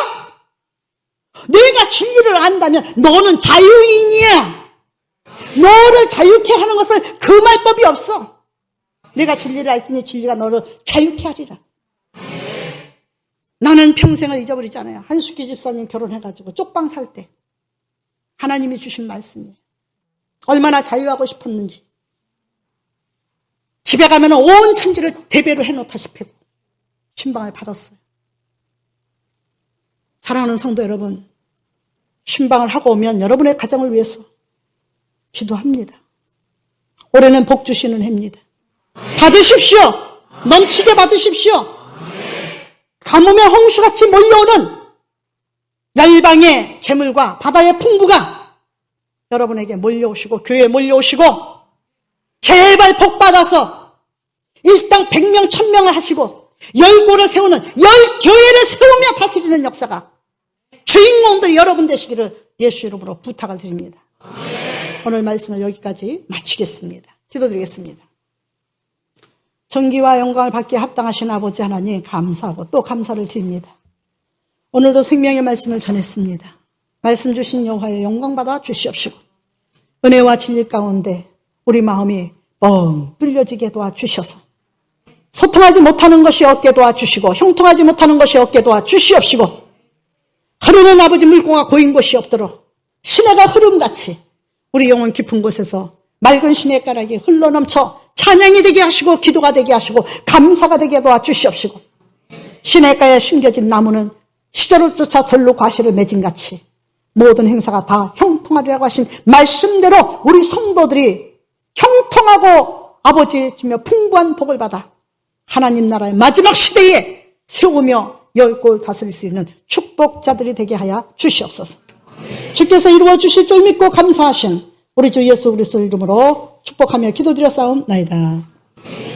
내가 진리를 안다면 너는 자유인이야. 너를 자유케 하는 것을 금할 법이 없어. 내가 진리를 알지니 진리가 너를 자유케 하리라. 나는 평생을 잊어버리지 않아요. 한숙기 집사님 결혼해가지고 쪽방 살 때 하나님이 주신 말씀이에요. 얼마나 자유하고 싶었는지. 집에 가면 온 천지를 대배로 해놓다시피 하고 신방을 받았어요. 사랑하는 성도 여러분, 신방을 하고 오면 여러분의 가정을 위해서 기도합니다. 올해는 복 주시는 해입니다. 받으십시오. 넘치게 받으십시오. 가뭄의 홍수같이 몰려오는 열방의 재물과 바다의 풍부가 여러분에게 몰려오시고 교회에 몰려오시고 제발 복 받아서 일당 100명 1000명을 하시고 10골을 세우는 10교회를 세우며 다스리는 역사가 주인공들이 여러분 되시기를 예수 이름으로 부탁을 드립니다. 오늘 말씀을 여기까지 마치겠습니다. 기도드리겠습니다. 존귀와 영광을 받기에 합당하신 아버지 하나님 감사하고 또 감사를 드립니다. 오늘도 생명의 말씀을 전했습니다. 말씀 주신 여호와의 영광 받아 주시옵시고 은혜와 진리 가운데 우리 마음이 뻥 뚫려지게 도와주셔서 소통하지 못하는 것이 없게 도와주시고 형통하지 못하는 것이 없게 도와주시옵시고 흐르는 아버지 물고가 고인 곳이 없도록 시내가 흐름같이 우리 영혼 깊은 곳에서 맑은 시내가락이 흘러넘쳐 찬양이 되게 하시고 기도가 되게 하시고 감사가 되게 도와주시옵시고 시내가에 심겨진 나무는 시절을 쫓아 절로 과실을 맺은 같이 모든 행사가 다 형통하리라고 하신 말씀대로 우리 성도들이 형통하고 아버지 주며 풍부한 복을 받아 하나님 나라의 마지막 시대에 세우며 열골 다스릴 수 있는 축복자들이 되게 하여 주시옵소서. 주께서 이루어 주실 줄 믿고 감사하신 우리 주 예수 그리스도 이름으로 축복하며 기도드렸사옵나이다.